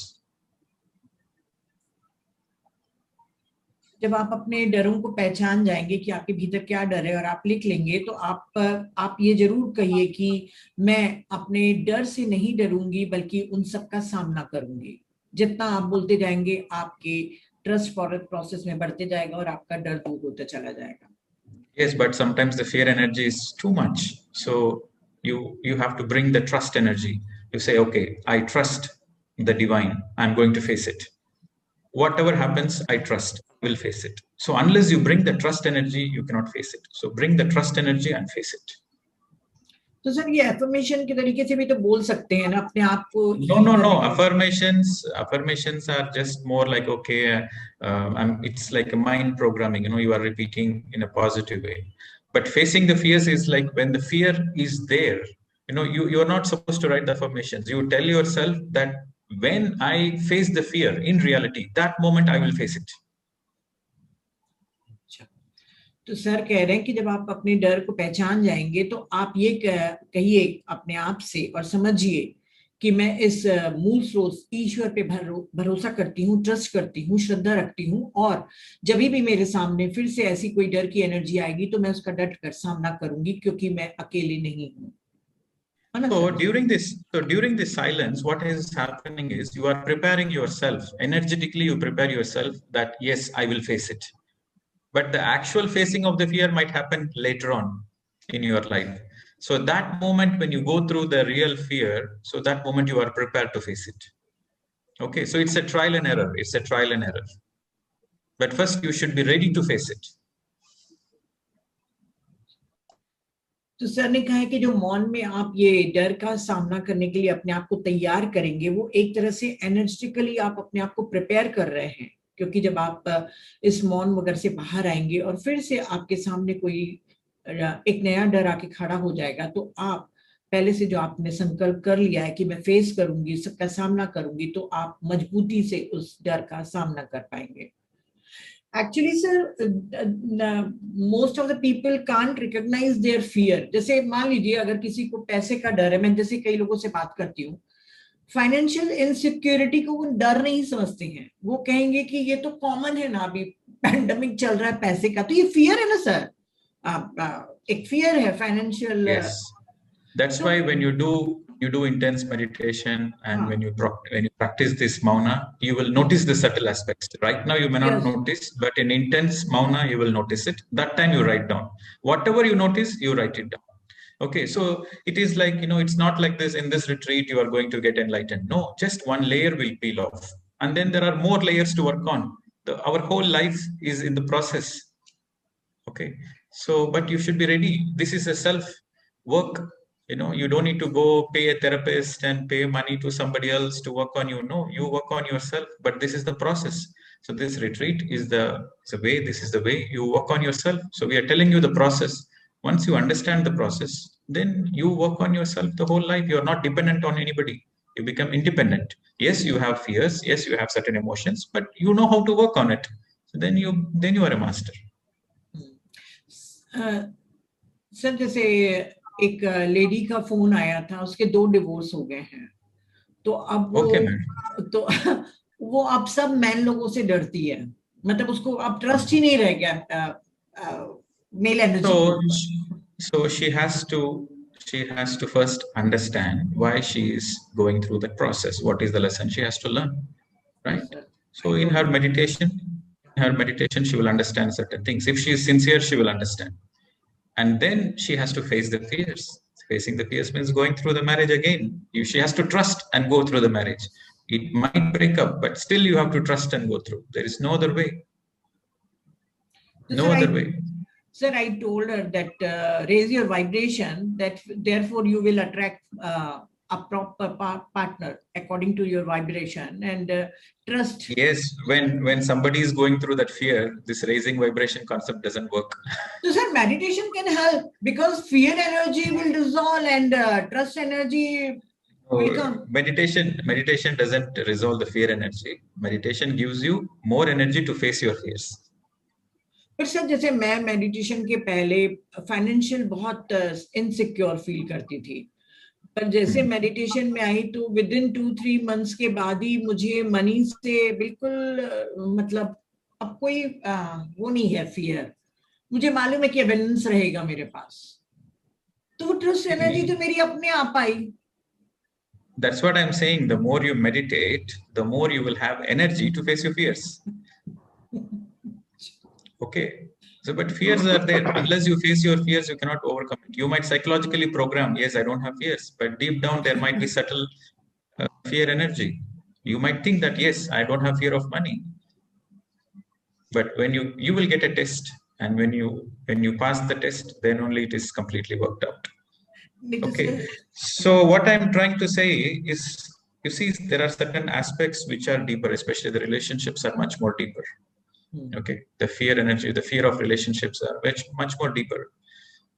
जब आप अपने डरों को पहचान जाएंगे कि आपके भीतर क्या डर है और आप लिख लेंगे, तो आप ये जरूर कहिए कि मैं अपने डर से नहीं डरूंगी बल्कि उन सब का सामना करूंगी। जितना आप बोलते जाएंगे आपके ट्रस्ट प्रोसेस में बढ़ते जाएगा और आपका डर दूर होता चला जाएगा।
Yes, but sometimes the fear energy is too much. So you have to bring the trust energy. You say, okay, I trust the divine. I'm going to face it. whatever happens, I trust, will face it. So unless you bring the trust energy, you cannot face it. So bring the trust energy and face it.
तो sir ये affirmation के तरीके से भी तो बोल सकते हैं ना अपने आप को?
No. Affirmations are just more like, okay, it's like a mind programming. You are repeating in a positive way. But facing the fears is like when the fear is there. You are not supposed to write the affirmations. You tell yourself that when I face the fear, in reality, that moment I will face it.
तो sir कह रहे हैं कि जब आप अपने डर को पहचान जाएंगे तो आप ये कहिए अपने आप से और समझिए कि मैं इस मूल स्रोत ईश्वर पे भरोसा करती हूँ, ट्रस्ट करती हूँ, श्रद्धा रखती हूँ, और जब भी मेरे सामने फिर से ऐसी कोई डर की एनर्जी आएगी तो मैं उसका डट कर सामना करूंगी, क्योंकि मैं अकेले नहीं हूँ.
So during this silence, what is happening is you are preparing yourself energetically. You prepare yourself that yes, I will face it. But the actual facing of the fear might happen later on in your life. So that moment when you go through the real fear, so that moment you are prepared to face it. Okay, so it's a trial and error. It's a trial and error. But first you should be ready to face it.
तो sir ने कहा है कि जो मौन में आप ये डर का सामना करने के लिए अपने आप को तैयार करेंगे, वो एक तरह से एनर्जेटिकली आप अपने आप को प्रिपेयर कर रहे हैं, क्योंकि जब आप इस मौन मगर से बाहर आएंगे और फिर से आपके सामने कोई एक नया डर आके खड़ा हो जाएगा, तो आप पहले से जो आपने संकल्प कर लिया है कि मैं फेस करूंगी, सबका सामना करूंगी, तो आप मजबूती से उस डर का सामना कर पाएंगे. Actually sir most of the people can't recognise their fear. जैसे मान लीजिए अगर किसी को पैसे का डर है, मैं जैसे कई लोगों से बात करती हूँ, फाइनेंशियल इनसिक्योरिटी को वो डर नहीं समझते हैं. वो कहेंगे कि ये तो कॉमन है ना, अभी पैंडेमिक चल रहा है पैसे का, तो ये फियर है ना सर, एक फियर है financial.
Yes, that's why when you do intense meditation and when you practice this mauna, you will notice the subtle aspects. Right now you may not notice, but in intense mauna you will notice it. That time you write down whatever you notice, you write it down. Okay, so it is like, it's not like this in this retreat you are going to get enlightened. No, just one layer will peel off, and then there are more layers to work on. Our whole life is in the process. Okay, so but you should be ready. This is a self work. You don't need to go pay a therapist and pay money to somebody else to work on you. No, you work on yourself, but this is the process. So this retreat is the way. This is the way you work on yourself. So we are telling you the process. Once you understand the process, then you work on yourself the whole life. You are not dependent on anybody. You become independent. Yes, you have fears. Yes, you have certain emotions, but you know how to work on it. So then you are a master.
Sir जैसे एक lady का phone आया था, उसके 2 divorce हो गए हैं, तो अब वो अब सब मैन लोगों से डरती है, मतलब उसको अब ट्रस्ट ही नहीं रह गया male energy.
So she has to first understand why she is going through that process. What is the lesson she has to learn, right? So in her meditation, she will understand certain things. If she is sincere, she will understand. And then she has to face the fears. Facing the fears means going through the marriage again. She has to trust and go through the marriage. It might break up, but still you have to trust and go through. There is no other way. No other way.
Sir, I told her that raise your vibration, that therefore you will attract a proper partner according to your vibration, and trust.
Yes, when somebody is going through that fear, this raising vibration concept doesn't work.
So sir, meditation can help, because fear energy will dissolve and trust energy will come.
Meditation doesn't resolve the fear energy. Meditation gives you more energy to face your fears.
पर sir जैसे मैं meditation के पहले financial बहुत insecure feel करती थी, पर जैसे मेडिटेशन में आई तो विद इन 2-3 मंथ्स के बाद ही मुझे मनी से बिल्कुल मतलब अब कोई वो नहीं है फियर. मुझे मालूम है कि अबंडेंस रहेगा मेरे पास, तो वो ट्रस्ट एनर्जी तो मेरी अपने आप आई.
That's what I'm saying. The more you meditate, the more you will have energy to face your fears. Okay, so but fears are there. Unless you face your fears, you cannot overcome it. You might psychologically program, yes, I don't have fears, but deep down there might be subtle fear energy. You might think that, yes, I don't have fear of money, But when you will get a test, and when you pass the test, then only it is completely worked out. Okay. So what I'm trying to say is, you see, there are certain aspects which are deeper, especially the relationships are much more deeper. Okay. The fear energy, the fear of relationships are much more deeper.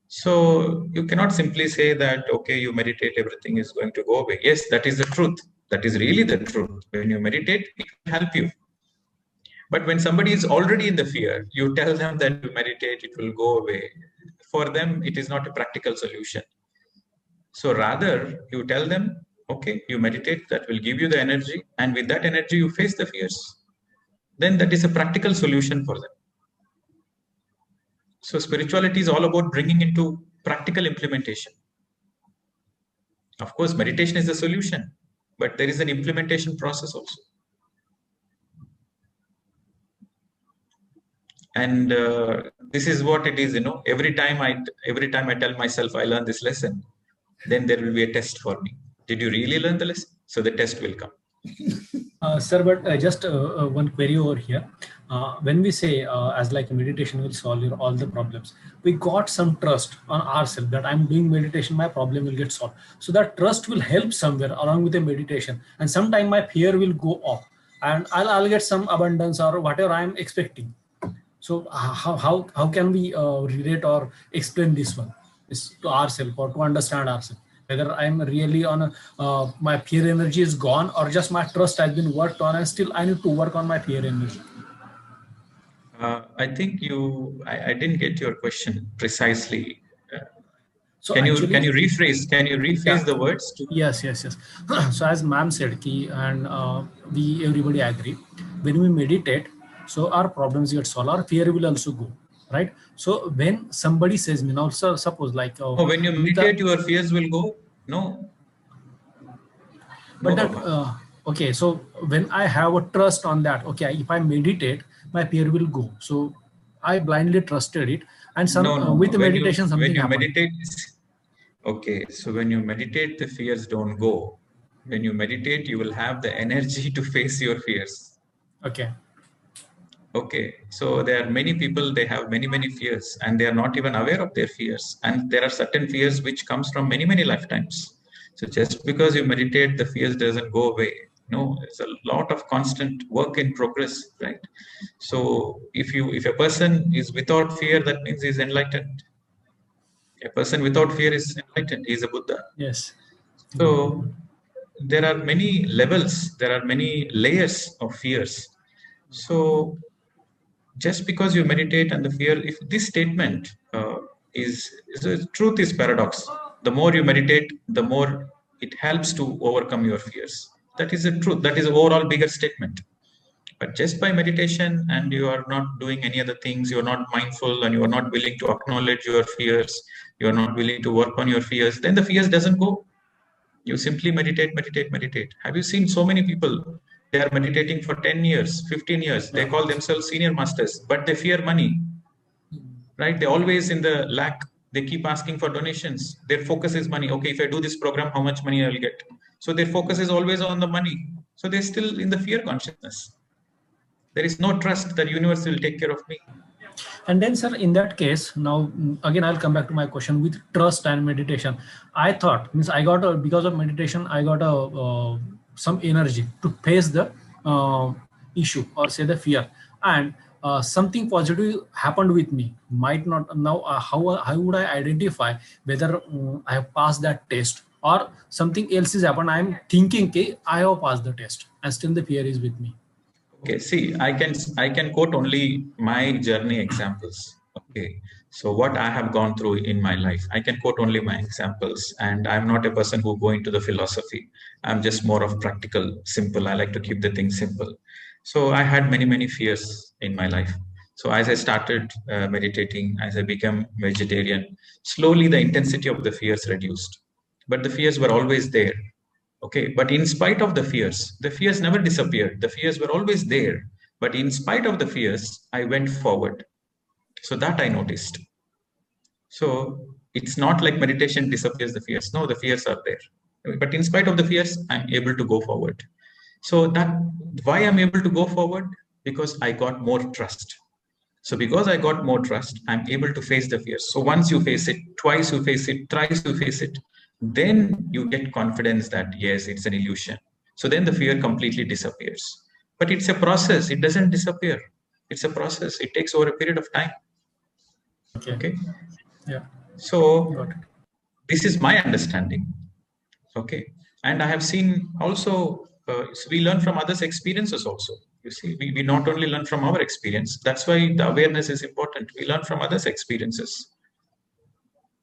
So you cannot simply say that, okay, you meditate, everything is going to go away. Yes, that is the truth. That is really the truth. When you meditate, it will help you. But when somebody is already in the fear, you tell them that you meditate, it will go away. For them, it is not a practical solution. So rather, you tell them, okay, you meditate, that will give you the energy, and with that energy, you face the fears. Then that is a practical solution for them. So spirituality is all about bringing into practical implementation. Of course, meditation is the solution, but there is an implementation process also. And this is what it is, every time I tell myself I learn this lesson, then there will be a test for me. Did you really learn the lesson? So the test will come.
Sir, but just one query over here. When we say as like meditation will solve all the problems, we got some trust on ourselves that I'm doing meditation, my problem will get solved. So that trust will help somewhere along with the meditation, and sometime my fear will go off, and I'll get some abundance or whatever I'm expecting. So how can we relate or explain this one to ourselves or to understand ourselves? Whether I'm really on my fear energy is gone, or just my trust has been worked on and still I need to work on my fear energy.
I think I didn't get your question precisely.
So
can you rephrase? Can you rephrase the words?
Yes. So as ma'am said, and we everybody agree, when we meditate, so our problems get solved, our fear will also go. Right. So when somebody says me now, sir, suppose like
when you meditate, your fears will go. No.
But that okay. So when I have a trust on that, okay, if I meditate, my fear will go. So I blindly trusted it, and with the meditation something happened.
Meditate, okay. So when you meditate, the fears don't go. When you meditate, you will have the energy to face your fears.
Okay.
Okay, so there are many people, they have many fears, and they are not even aware of their fears. And there are certain fears which comes from many lifetimes. So just because you meditate, the fears doesn't go away. No, it's a lot of constant work in progress, right? So if a person is without fear, that means he's enlightened. A person without fear is enlightened. He is a Buddha.
Yes.
So there are many levels. There are many layers of fears. So just because you meditate and the fear, if this statement truth is paradox. The more you meditate, the more it helps to overcome your fears. That is the truth. That is an overall bigger statement. But just by meditation and you are not doing any other things, you are not mindful and you are not willing to acknowledge your fears, you are not willing to work on your fears, then the fears doesn't go. You simply meditate. Have you seen so many people? They are meditating for 10 years, 15 years. They call themselves senior masters, but they fear money, right? They're always in the lack. They keep asking for donations. Their focus is money. Okay, if I do this program, how much money I'll get? So their focus is always on the money. So they're still in the fear consciousness. There is no trust that universe will take care of me.
And then, sir, in that case, now again, I'll come back to my question with trust and meditation. I thought, because of meditation, I got some energy to face the issue or say the fear, and something positive happened with me. Might not now. How would I identify whether I have passed that test or something else has happened? I am thinking, okay, I have passed the test, and still the fear is with me.
Okay, see, I can quote only my journey examples. Okay, so what I have gone through in my life, I can quote only my examples, and I'm not a person who go into the philosophy. I'm just more of practical, simple. I like to keep the things simple. So I had many fears in my life. So as I started meditating, as I became vegetarian, slowly the intensity of the fears reduced, but the fears were always there. Okay, but in spite of the fears never disappeared. The fears were always there. But in spite of the fears, I went forward. So that I noticed. So it's not like meditation disappears the fears. No, the fears are there. But in spite of the fears, I'm able to go forward. So that why I'm able to go forward? Because I got more trust. So because I got more trust, I'm able to face the fears. So once you face it, twice you face it, thrice you face it, then you get confidence that yes, it's an illusion. So then the fear completely disappears. But it's a process. It doesn't disappear. It's a process. It takes over a period of time. Okay.
Yeah.
So this is my understanding. Okay. And I have seen also, so we learn from others' experiences also. You see, we not only learn from our experience. That's why the awareness is important. We learn from others' experiences.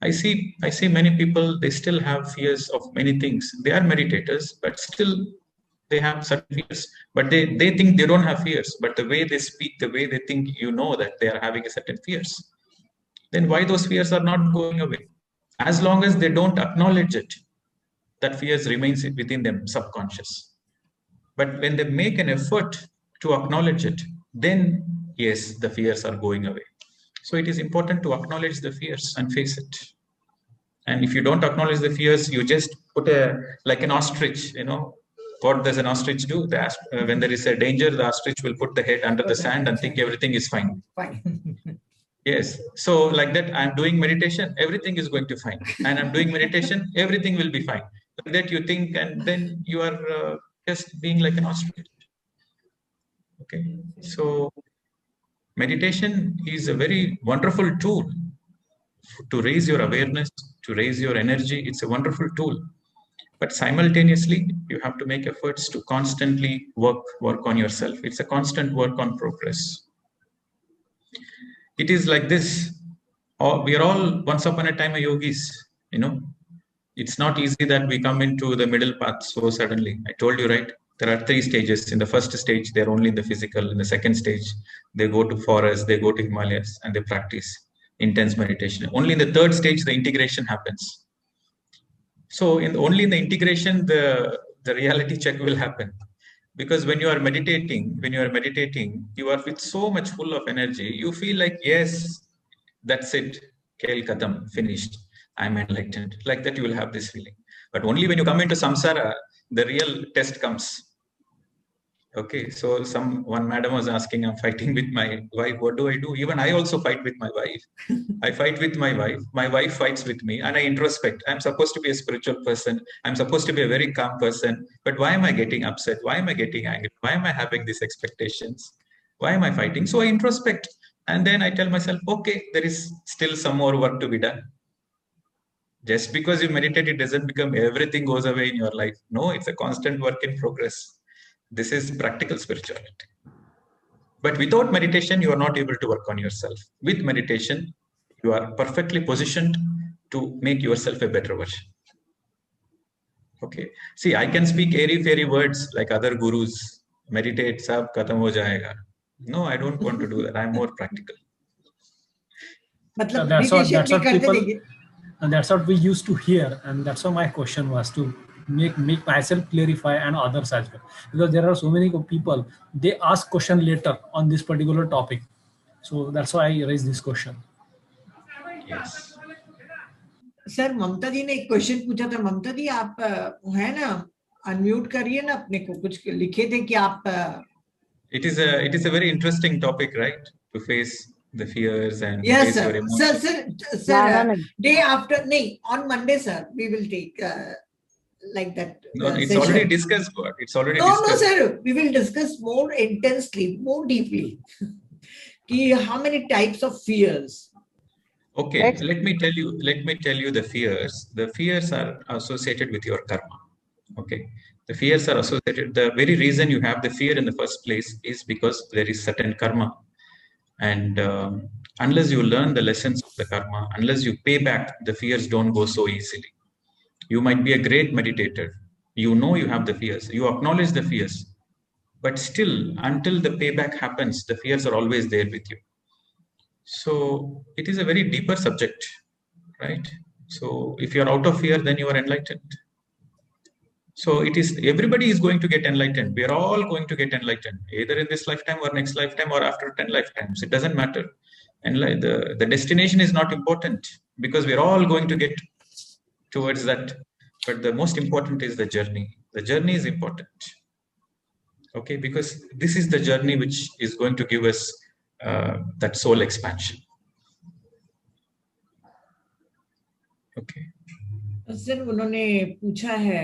I see many people, they still have fears of many things. They are meditators, but still they have certain fears. But they think they don't have fears. But the way they speak, the way they think, you know that they are having a certain fears. Then why those fears are not going away? As long as they don't acknowledge it, that fears remains within them, subconscious. But when they make an effort to acknowledge it, then yes, the fears are going away. So it is important to acknowledge the fears and face it. And if you don't acknowledge the fears, you just put like an ostrich, you know, what does an ostrich do? When there is a danger, the ostrich will put the head under the sand and think everything is fine. Yes. So like that, I'm doing meditation, everything is going to fine. And I'm doing meditation, everything will be fine. Like that you think, and then you are just being like an ostrich. Okay. So meditation is a very wonderful tool to raise your awareness, to raise your energy. It's a wonderful tool. But simultaneously, you have to make efforts to constantly work on yourself. It's a constant work on progress. It is like this. We are all once upon a time a yogis, you know. It's not easy that we come into the middle path so suddenly. I told you, right? There are 3 stages. In the first stage, they're only in the physical. In the second stage, they go to forests, they go to Himalayas, and they practice intense meditation. Only in the third stage, the integration happens. So only in the integration, the reality check will happen. Because when you are meditating, you are with so much full of energy. You feel like, yes, that's it. Kel Khatam, finished. I'm enlightened. Like that, you will have this feeling. But only when you come into samsara, the real test comes. Okay, so one madam was asking, I'm fighting with my wife. What do I do? Even I also fight with my wife. I fight with my wife. My wife fights with me, and I introspect. I'm supposed to be a spiritual person. I'm supposed to be a very calm person. But why am I getting upset? Why am I getting angry? Why am I having these expectations? Why am I fighting? So I introspect. And then I tell myself, okay, there is still some more work to be done. Just because you meditate, it doesn't become everything goes away in your life. No, it's a constant work in progress. This is practical spirituality. But without meditation, you are not able to work on yourself. With meditation, you are perfectly positioned to make yourself a better version. Okay. See, I can speak airy-fairy words like other gurus. Meditate, sab khatam ho jayega. No, I don't want to do that. I'm more practical.
That's what we used to hear, and that's why my question was to make myself clarify and others as well, because there are so many people, they ask question later on this particular topic, so that's why I raised this question.
Yes.
Sir Mamata ji ने एक question पूछा था. ममता जी आप है ना, unmute करिए ना अपने को. कुछ लिखे थे कि आप
It is a very interesting topic, right? To face the fears and
yes,
face
sir.
your emotions.
Sir, day after, on Monday, sir, we will take like that.
No, it's
session.
already discussed. It's already
discussed.
No,
sir. We will discuss more intensely, more deeply. How many types of fears?
Okay, let me tell you the fears. The fears are associated with your karma. Okay, the fears are associated. The very reason you have the fear in the first place is because there is certain karma. And unless you learn the lessons of the karma, unless you pay back, the fears don't go so easily. You might be a great meditator. You know you have the fears. You acknowledge the fears. But still, until the payback happens, the fears are always there with you. So it is a very deeper subject, right? So if you're out of fear, then you are enlightened. So everybody is going to get enlightened. We are all going to get enlightened, either in this lifetime or next lifetime or after 10 lifetimes. It doesn't matter. And the destination is not important, because we're all going to get towards that. But the most important is the journey. The journey is important. Okay, because this is the journey which is going to give us that soul expansion. Okay.
Sir उन्होंने पूछा है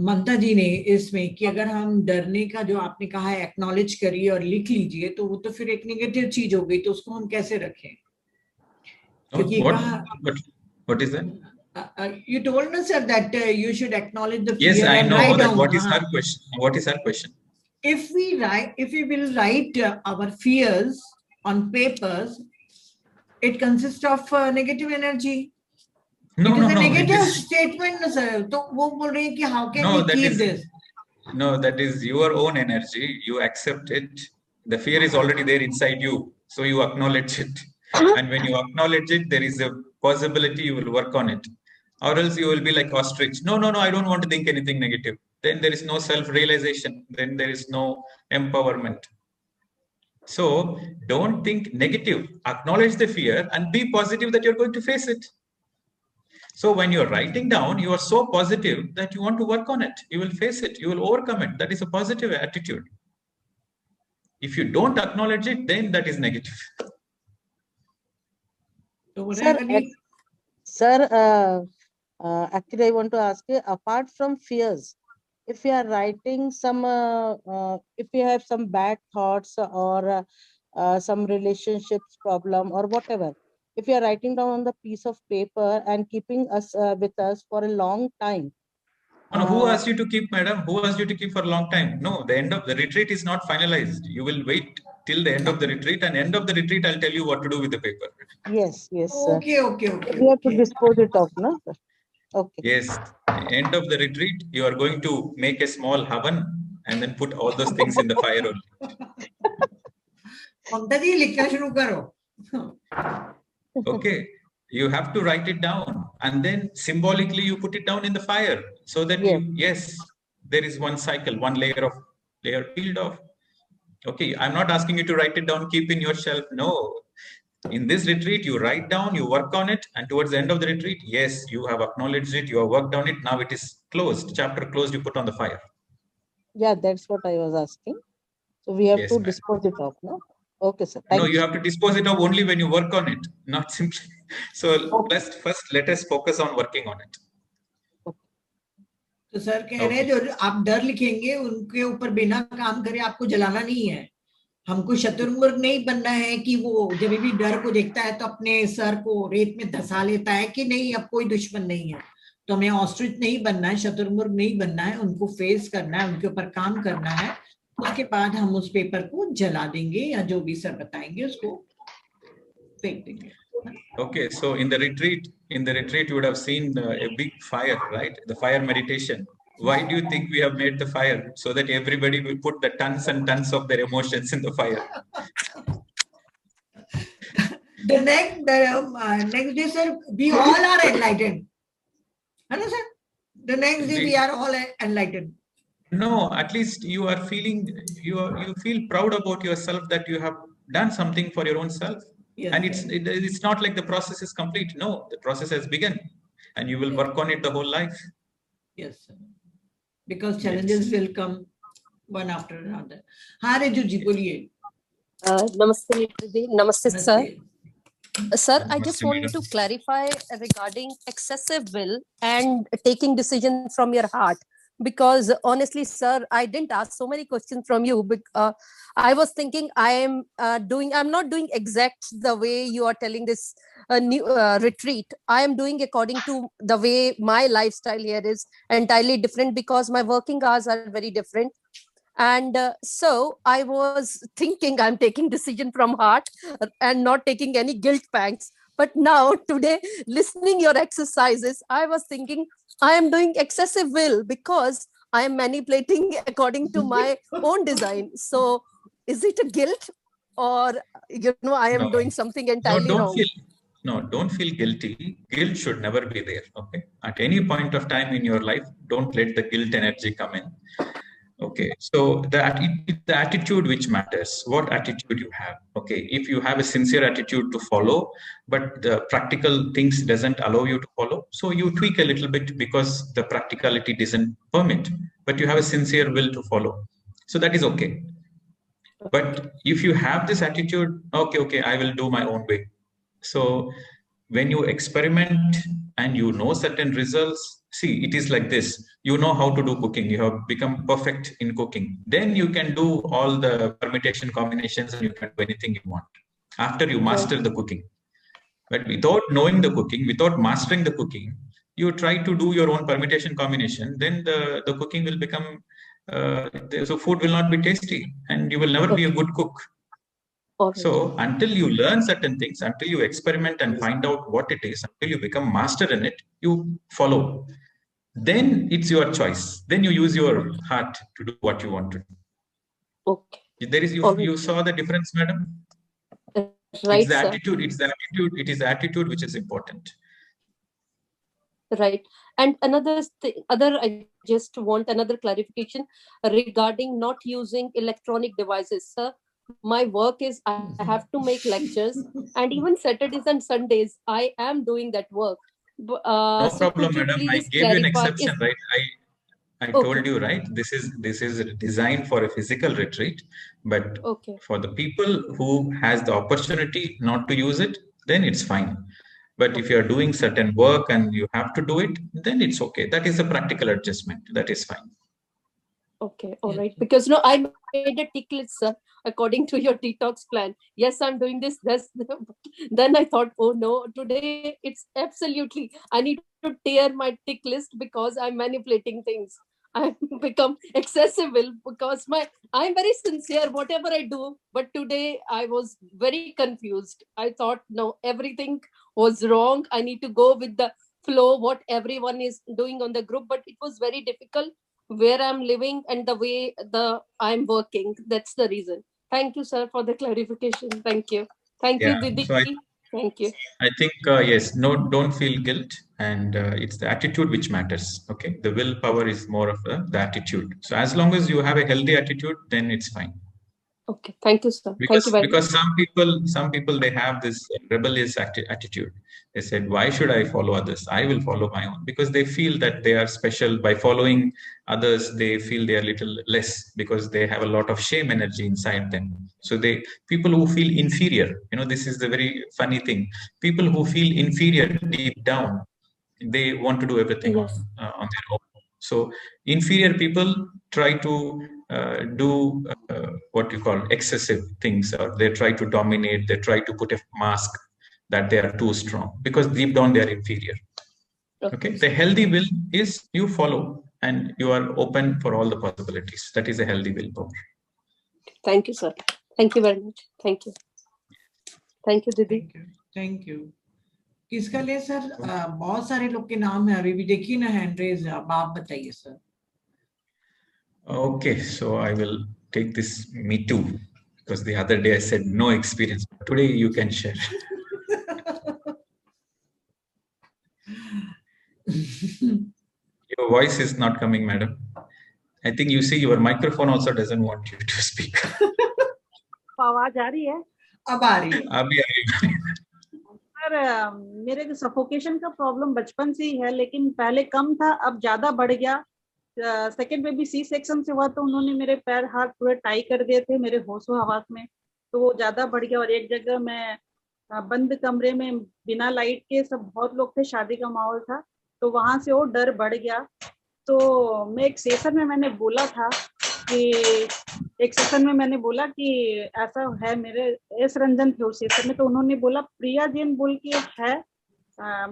ममता जी ने इसमें कि अगर हम डरने का जो आपने कहा है एक्नॉलेज करिए और लिख लीजिए, तो वो तो फिर एक नेगेटिव चीज हो गई, तो उसको हम कैसे रखें? क्योंकि
what is that?
You told us sir that you should acknowledge the fear.
Yes, I
and
know
write
that.
down.
What is her question? What is her question?
If we will write our fears on papers, it consists of negative energy.
No,
it is
no,
a
no.
negative statement, sir. So वो बोल रहे हैं कि how can we keep this?
No, that is your own energy. You accept it. The fear is already there inside you, so you acknowledge it. And when you acknowledge it, there is a possibility you will work on it. Or else you will be like ostrich. No, no, no, I don't want to think anything negative. Then there is no self-realization. Then there is no empowerment. So don't think negative. Acknowledge the fear and be positive that you're going to face it. So when you're writing down, you are so positive that you want to work on it. You will face it. You will overcome it. That is a positive attitude. If you don't acknowledge it, then that is negative.
Sir, actually, I want to ask you, apart from fears, if you are writing some, if you have some bad thoughts or some relationships problem or whatever, if you are writing down on the piece of paper and keeping us with us for a long time.
No, who asked you to keep, madam? Who asked you to keep for a long time? No, the end of the retreat is not finalized. You will wait till the end of the retreat, and end of the retreat, I'll tell you what to do with the paper.
Yes, yes.
Okay.
We have to dispose it off, no? Okay.
Yes, end of the retreat, you are going to make a small oven and then put all those things in the fire only.
ममता जी लिखना शुरू करो.
Okay, you have to write it down, and then symbolically you put it down in the fire, so that yes, there is one cycle, one layer peeled off. Okay, I'm not asking you to write it down, keep in your shelf. No, in this retreat, you write down, you work on it, and towards the end of the retreat, yes, you have acknowledged it, you have worked on it. Now it is closed, chapter closed, you put on the fire.
Yeah, that's what I was asking. So we have to dispose it off, no? Okay, sir.
No, you have to dispose it off only when you work on it, not simply. So first, let us focus on working on it.
तो sir कह रहे हैं जो आप डर लिखेंगे उनके ऊपर बिना काम करे आपको जलाना नहीं है. हमको शतुरमुर्ग नहीं बनना है कि वो जब भी डर को देखता है तो अपने सर को रेत में धसा लेता है कि नहीं अब कोई दुश्मन नहीं है. तो हमें ऑस्ट्रिच नहीं बनना है, शतुरमुर्ग नहीं बनना है, उनको फेस करना है, उनके ऊपर काम करना है. उसके बाद हम उस पेपर को जला देंगे या जो भी सर बताएंगे उसको फेंक देंगे.
Okay, so in the retreat you would have seen a big fire, right? The fire meditation. Why do you think we have made the fire? So that everybody will put the tons and tons of their emotions in the fire.
The next day, sir, we all are enlightened. Understand? The next day we are all enlightened.
No, at least you are feeling, you feel proud about yourself that you have done something for your own self. Yes, and it's not like the process is complete. No, the process has begun, and you will work on it the whole life.
Yes, sir. Because challenges will come one after another. हाँ रेजू जी बोलिए.
Namaste Neetri. Namaste sir. Sir, I just wanted to clarify regarding excessive will and taking decision from your heart. Because honestly, sir, I didn't ask so many questions from you. I was thinking I'm not doing exact the way you are telling this new retreat. I am doing according to the way my lifestyle here is entirely different because my working hours are very different. And so I was thinking I'm taking decision from heart and not taking any guilt pangs. But now today, listening your exercises, I was thinking I am doing excessive will because I am manipulating according to my own design. So is it a guilt or, I am doing something entirely wrong?
Don't feel guilty. Guilt should never be there. Okay. At any point of time in your life, don't let the guilt energy come in. Okay, so the attitude which matters, what attitude you have. Okay, if you have a sincere attitude to follow, but the practical things doesn't allow you to follow, so you tweak a little bit because the practicality doesn't permit, but you have a sincere will to follow. So that is okay. But if you have this attitude, okay, I will do my own way. So when you experiment and you know certain results, see, it is like this. You know how to do cooking. You have become perfect in cooking. Then you can do all the permutation combinations and you can do anything you want after you master the cooking. But without knowing the cooking, without mastering the cooking, you try to do your own permutation combination, then the cooking will become, so food will not be tasty and you will never be a good cook. So until you learn certain things, until you experiment and find out what it is, until you become master in it, you follow. Then it's your choice. Then you use your heart to do what you want to do.
Okay.
There is, you saw the difference, madam?
Right,
it's the
sir.
attitude. It's the attitude. It is the attitude which is important.
Right. And I just want another clarification regarding not using electronic devices, sir. My work is I have to make lectures, and even Saturdays and Sundays I am doing that work.
No problem, madam. I gave you an exception, right? I told you, right? This is designed for a physical retreat, but for the people who has the opportunity not to use it, then it's fine. But if you are doing certain work and you have to do it, then it's okay. That is a practical adjustment. That is fine.
Okay, all right. Because no, I made a tick list, sir, according to your detox plan. Yes, I'm doing this. Then I thought, oh no, today it's absolutely, I need to tear my tick list because I'm manipulating things. I become accessible because I'm very sincere, whatever I do. But today I was very confused. I thought, no, everything was wrong. I need to go with the flow, what everyone is doing on the group. But it was very difficult where I'm living and the way I'm working. That's the reason. Thank you, sir, for the clarification. Thank you. Thank you, Didi.
So
Thank you.
I think, yes, no, don't feel guilt. And it's the attitude which matters. Okay. The willpower is more of the attitude. So as long as you have a healthy attitude, then it's fine.
Okay. Thank you, sir.
Because,
Thank you very
because some people, they have this rebellious attitude. They said, why should I follow others? I will follow my own, because they feel that they are special. By following others, they feel they are little less because they have a lot of shame energy inside them. So people who feel inferior, this is the very funny thing. People who feel inferior deep down, they want to do everything on their own. So inferior people try to do what you call excessive things, or they try to dominate, they try to put a mask that they are too strong, because deep down they are inferior. Okay, the healthy will is you follow and you are open for all the possibilities. That is a healthy willpower.
Thank you, sir. Thank you very much. Thank you. Thank you, Didi.
Thank you. किसका ले sir? बहुत सारे लोग के नाम है, अभी भी देखिए ना हैंड रेज. अब आप बताइए sir.
Okay, so I will take this me too, because the other day I said no experience. Today you can share. Your voice is not coming, madam. I think you see your microphone also doesn't want you to speak.
आवाज आ रही है?
अब आ रही है.
अभी आ रही है.
Sir, मेरे सफोकेशन का प्रॉब्लम बचपन से ही है, लेकिन पहले कम था, अब ज्यादा बढ़ गया. सेकेंड बेबी सी सेक्शन से हुआ तो उन्होंने मेरे पैर हाथ पूरे टाई कर दिए थे मेरे होशो हवास में, तो वो ज्यादा बढ़ गया. और एक जगह मैं बंद कमरे में बिना लाइट के, सब बहुत लोग थे, शादी का माहौल था, तो वहां से वो डर बढ़ गया. तो मैं एक सेशन में मैंने बोला था कि ऐसा है, मेरे एस रंजन थे उस सेशन में, तो उन्होंने बोला प्रिया जैन बोल के है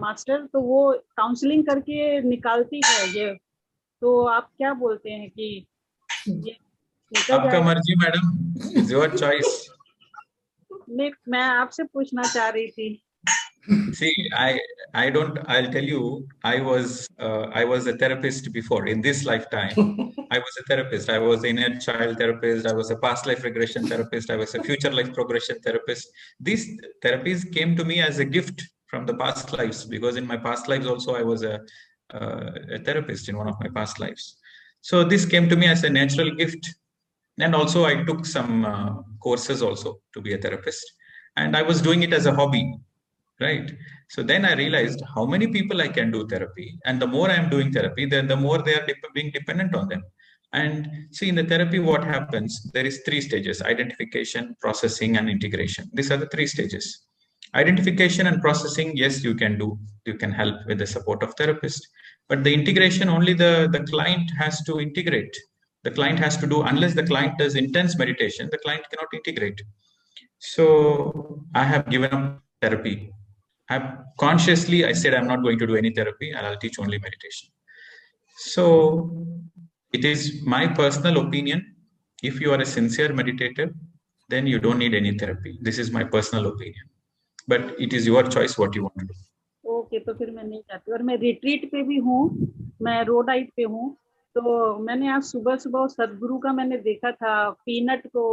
मास्टर, तो वो काउंसलिंग करके निकालती है ये. तो आप क्या बोलते हैं कि ये
आपका मर्जी मैडम, इट्स योर चॉइस.
मैं आपसे पूछना चाह रही थी.
See, I'll tell you, I was a therapist before. In this lifetime, I was a therapist. I was an inner child therapist. I was a past life regression therapist. I was a future life progression therapist. These therapies came to me as a gift from the past lives, because in my past lives also, I was a therapist in one of my past lives. So this came to me as a natural gift. And also I took some courses also to be a therapist. And I was doing it as a hobby. Right. So then I realized how many people I can do therapy. And the more I'm doing therapy, then the more they are being dependent on them. And see, in the therapy, what happens? There is 3 stages: identification, processing, and integration. These are the 3 stages. Identification and processing, yes, you can do. You can help with the support of therapist. But the integration, only the client has to integrate. The client has to do, unless the client does intense meditation, the client cannot integrate. So I have given up therapy. Consciously, I said I'm not going to do any therapy and I'll teach only meditation. So it is my personal opinion. If you are a sincere meditator, then you don't need any therapy. This is my personal opinion. But it is your choice what you want to do.
Okay तो फिर मैं नहीं चाहती। और मैं retreat पे भी हूँ, मैं रोडाइट पे हूँ। तो मैंने आज सुबह सुबह सदगुरु का मैंने देखा था, पीनट को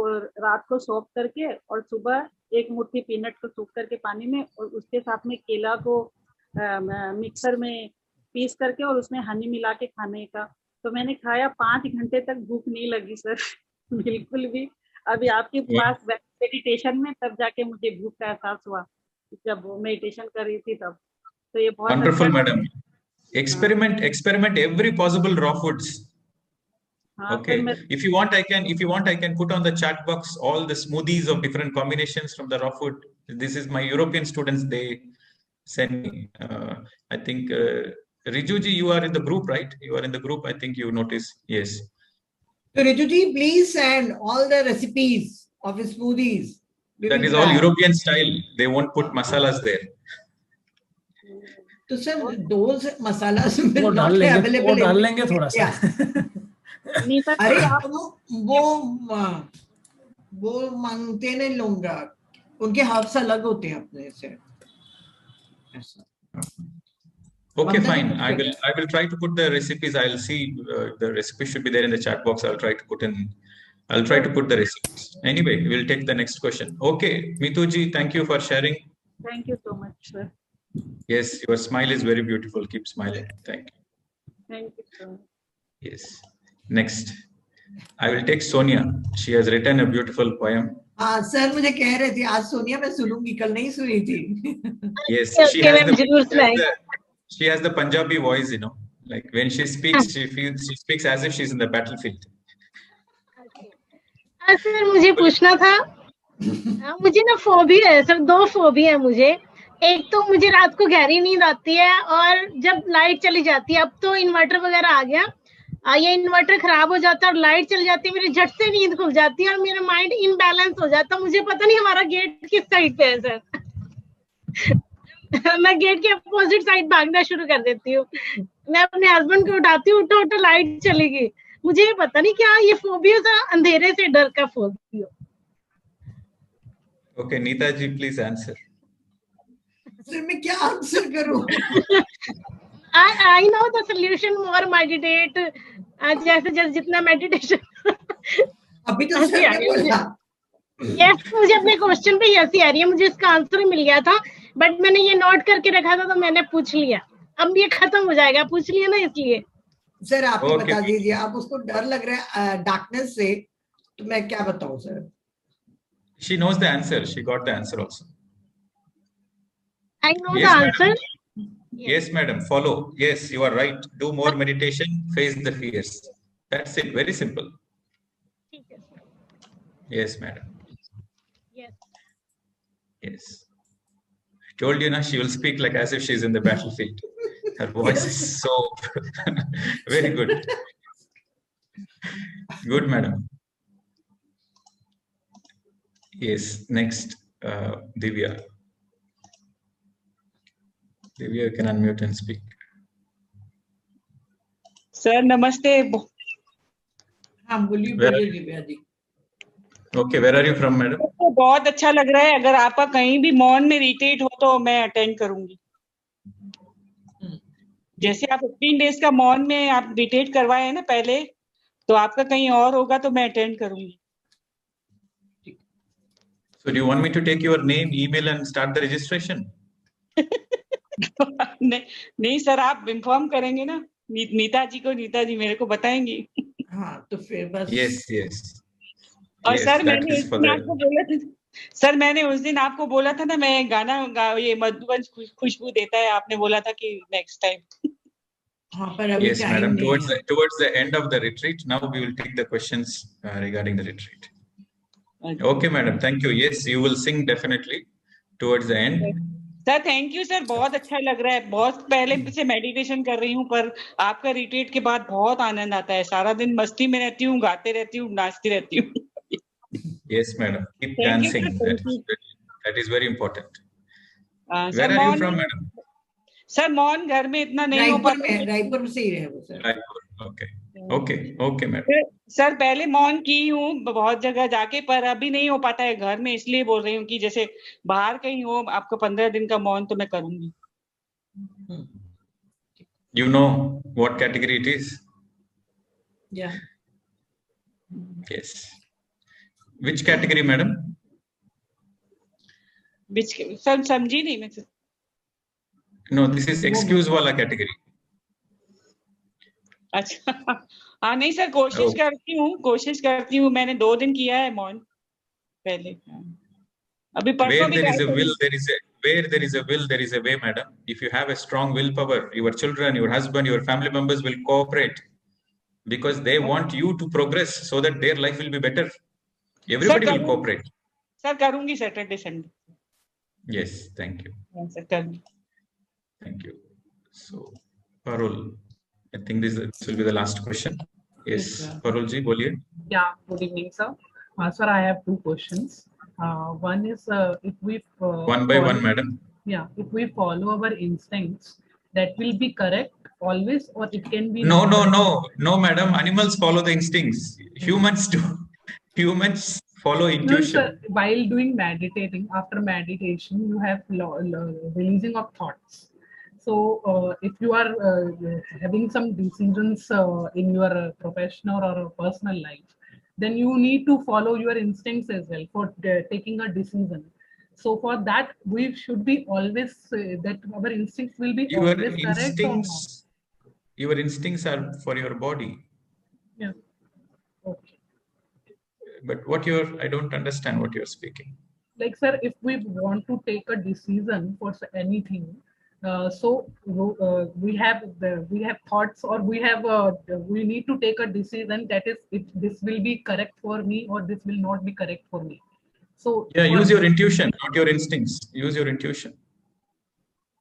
रात को सोक करके और सुबह 1 मुट्ठी पीनट को सोक करके पानी में, और उसके साथ में केला को मिक्सर में पीस करके और उसमें हनी मिला के खाने का। तो मैंने खाया, 5 घंटे तक भूख नहीं लगी सर बिल्कुल भी। अभी आपके पास मेडिटेशन में तब जाके मुझे भूख का एहसास हुआ, जब मेडिटेशन कर रही थी तब। तो ये बहुत
wonderful madam. Experiment every possible raw foods. Okay. If you want, I can put on the chat box all the smoothies of different combinations from the raw food. This is my European students. They send me. I think Rijuji, you are in the group, right? You are in the group. I think you notice. Yes.
So Rijuji, please send all the recipes of his smoothies.
That is all European style. They won't put masalas there.
तो sir those masalas will not be available.
वो डाल लेंगे थोड़ा सा।
अरे वो मांगते नहीं लोग, उनके हाथ अलग होते हैं अपने से।
Okay, fine. I will try to put the recipes. I'll see the recipe should be there in the chat box. I'll try to put the recipes. Anyway, we'll take the next question. Okay, Mituji, thank you for sharing.
Thank you so much, sir.
Yes, your smile is very beautiful. Keep smiling. Thank you.
Thank you, sir.
Yes. Next, I will take Sonia. She has written a beautiful poem.
Sir मुझे कह रहे थे आज सोनिया मैं सुनूंगी, कल नहीं सुनी थी।
Yes, she has the Punjabi voice, you know. Like when she speaks, she speaks as if she's in the battlefield.
Sir मुझे पूछना था, मुझे ना फोबिया है सर, 2 फोबिया है मुझे। एक तो मुझे रात को गहरी नींद आती है, और जब लाइट चली जाती है, अब तो इन्वर्टर वगैरह आ गया, ये इन्वर्टर खराब हो जाता है और लाइट चली जाती है, मेरी झट से नींद खुल जाती है और मेरा माइंड इम्बैलेंस हो जाता है। मुझे पता नहीं हमारा गेट किस साइड पे है सर मैं गेट के अपोजिट साइड भागना शुरू कर देती हूँ। मैं अपने हस्बैंड को उठाती हूँ, उठो उठो लाइट चली गई। मुझे ये पता नहीं क्या ये फोबिया था, अंधेरे से डर का फोबिया।
Okay, Neeta ji please answer.
Sir मैं क्या आंसर करूं?
I know the solution, more meditate, जैसे जितना मेडिटेशन
अभी तो सर ने बोला।
Yes, मुझे अपने क्वेश्चन पे ऐसी आ रही है, मुझे इसका आंसर मिल गया था, बट मैंने ये नोट करके रखा था तो मैंने पूछ लिया। अब ये खत्म हो जाएगा, पूछ लिया ना इसलिए।
सर आप ही बता दीजिए, आप उसको डर लग रहा है डार्कनेस से, तो मैं क्या बताऊं sir?
She knows the answer. She got the answer also.
I know the answer.
Yes, madam. Follow. Yes, you are right. Do more meditation. Face the fears. That's it. Very simple. Yes, madam.
Yes.
Yes. I told you, na, she will speak like as if she's in the battlefield. Her voice is so very good. Good, madam. Yes. Next, Divya. Divya, you can unmute and speak.
Sir, namaste.
हाँ बोलिए Divya ji.
Okay, where are you from, madam?
तो बहुत अच्छा लग रहा है। अगर आपका कहीं भी मॉर्न में रिट्रीट हो तो मैं अटेंड करूंगी। जैसे आप 15 डेज का मॉर्न में आप रिट्रीट करवाए हैं ना पहले, तो आपका कहीं और होगा तो मैं अटेंड करूंगी।
So do you want me to take your name, email and start the registration?
नहीं सर, आप इन्फॉर्म करेंगे ना नीता जी को, नीता जी मेरे को बताएंगी।
हाँ तो फिर बस।
Yes.
और
yes,
सर मैंने उस दिन आपको बोला था ना, मैं गाना ये मधुबन खुशबू देता है, आपने बोला था कि नेक्स्ट टाइम।
हाँ, पर अभी
Yes,
time
madam.
नहीं है।
Towards the end of the retreat, now we will take the questions regarding the retreat. Okay, madam. Thank you. Yes, you will sing definitely towards the end.
Sir thank you sir, बहुत अच्छा लग रहा है। बहुत पहले से meditation कर रही हूँ, पर आपका रिट्रीट के बाद बहुत आनंद आता है। सारा दिन मस्ती में रहती हूँ, गाते रहती हूँ, नाचती रहती हूँ।
Yes, madam. Keep
Thank you,
dancing.
sir.
That is very important. Where
sir
are you
मौन,
from, madam?
सर मौन घर में इतना नहीं हो
रायपुर
पाता।
में, रायपुर से ही रहे वो sir.
Raipur. Okay, madam.
Sir पहले मौन की हूँ बहुत जगह जाके, पर अभी नहीं हो पाता है घर में, इसलिए बोल रही हूँ कि जैसे बाहर कहीं हो आपको 15 दिन का मौन, तो मैं करूंगी।
You know what category it is?
Yeah.
Yes. Which category, madam?
Sir समझी नहीं मैं।
No, this is excuse wala category.
अच्छा हाँ नहीं सर, कोशिश करती हूँ। मैंने 2 दिन किया है मौन पहले। अभी परसों
Where
भी
there is a will, there is a way, madam. If you have a strong willpower, your children, your husband, your family members will cooperate because they want you to progress so that their life will be better. Everybody will cooperate.
Sir करूंगी Saturday Sunday.
Yes, thank you.
Sir करूंगी।
Thank you. So, Parul, I think this will be the last question. Yes, Parul ji, boliye.
Yeah, good evening, sir. Sir, I have 2 questions. One is if we
One by one, madam.
Yeah, if we follow our instincts, that will be correct always, or it can be
No, madam. Animals follow the instincts. Humans do. Humans follow intuition.
No, sir, while doing meditating, after meditation, you have releasing of thoughts. So if you are having some decisions in your professional or personal life, then you need to follow your instincts as well for taking a decision. So for that, we should be always that our instincts will be always correct or not.
Your instincts are for your body.
Yeah. Okay.
But I don't understand what you're speaking.
Like, sir, if we want to take a decision for anything, so we have thoughts, or we need to take a decision, that is, if this will be correct for me or this will not be correct for me. So
yeah, use your intuition, not your instincts. Use your intuition.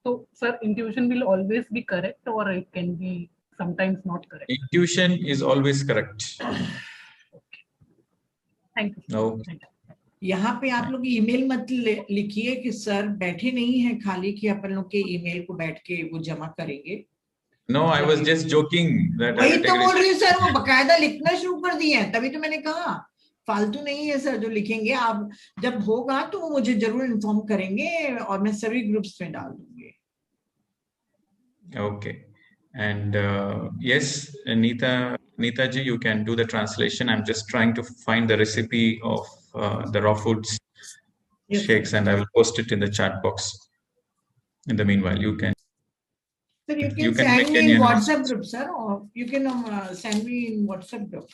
So, sir, intuition will always be correct, or it can be sometimes not correct?
Intuition is always correct.
Thank you.
No.
यहाँ पे आप लोग email मत लिखिए कि sir बैठे नहीं है खाली, कि अपन लोग के ईमेल को बैठ के वो जमा करेंगे।
No, I was just joking.
वही तो बोल रही हूँ सर, वो बकायदा लिखना शुरू कर दिए हैं, तभी तो मैंने कहा फालतू नहीं है सर जो लिखेंगे। आप जब होगा तो मुझे जरूर इन्फॉर्म करेंगे और मैं सभी ग्रुप्स में डाल दूंगी।
Okay. And yes, Neeta ji, you can do the translation. I'm just trying to find the recipe of the raw foods shakes, and I will post it in the chat box. In the meanwhile, you can.
Sir, you can send me in WhatsApp group, sir, or you can send me in WhatsApp group.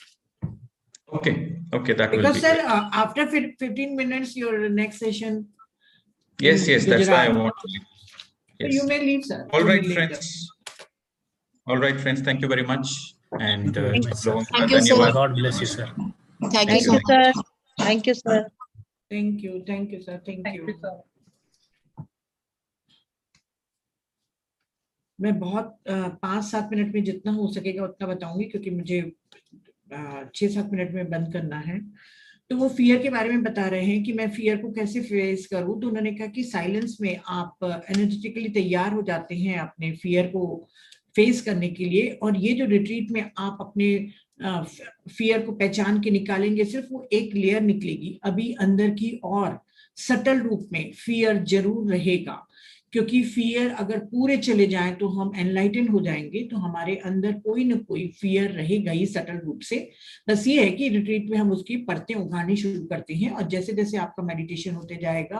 Okay, that will be.
Because sir, after 15 minutes, your next session.
Yes, that's why I want to leave.
Yes. So you may leave, sir.
All right, friends. All right, friends. Thank you very much. And
thank you, sir.
God bless you, sir.
Thank you, sir.
Thank you, sir.
Thank you, sir. Thank you.
sir.
मैं बहुत 5-7 minute में जितना हो सकेगा उतना बताऊंगी, क्योंकि मुझे 6-7 मिनट में बंद करना है। तो वो फियर के बारे में बता रहे हैं कि मैं फियर को कैसे फेस करूं। तो उन्होंने कहा कि साइलेंस में आप एनर्जेटिकली तैयार हो जाते हैं अपने फियर को फेस करने के लिए, और ये जो रिट्रीट में आप अपने फियर को पहचान के निकालेंगे, सिर्फ वो एक लेयर निकलेगी। अभी अंदर की और सटल रूप में फियर जरूर रहेगा, क्योंकि फियर अगर पूरे चले जाएं तो हम एनलाइटन हो जाएंगे, तो हमारे अंदर कोई ना कोई फियर रहेगा ही सटल रूप से। बस ये है कि रिट्रीट में हम उसकी परतें उगानी शुरू करते हैं, और जैसे जैसे आपका मेडिटेशन होते जाएगा,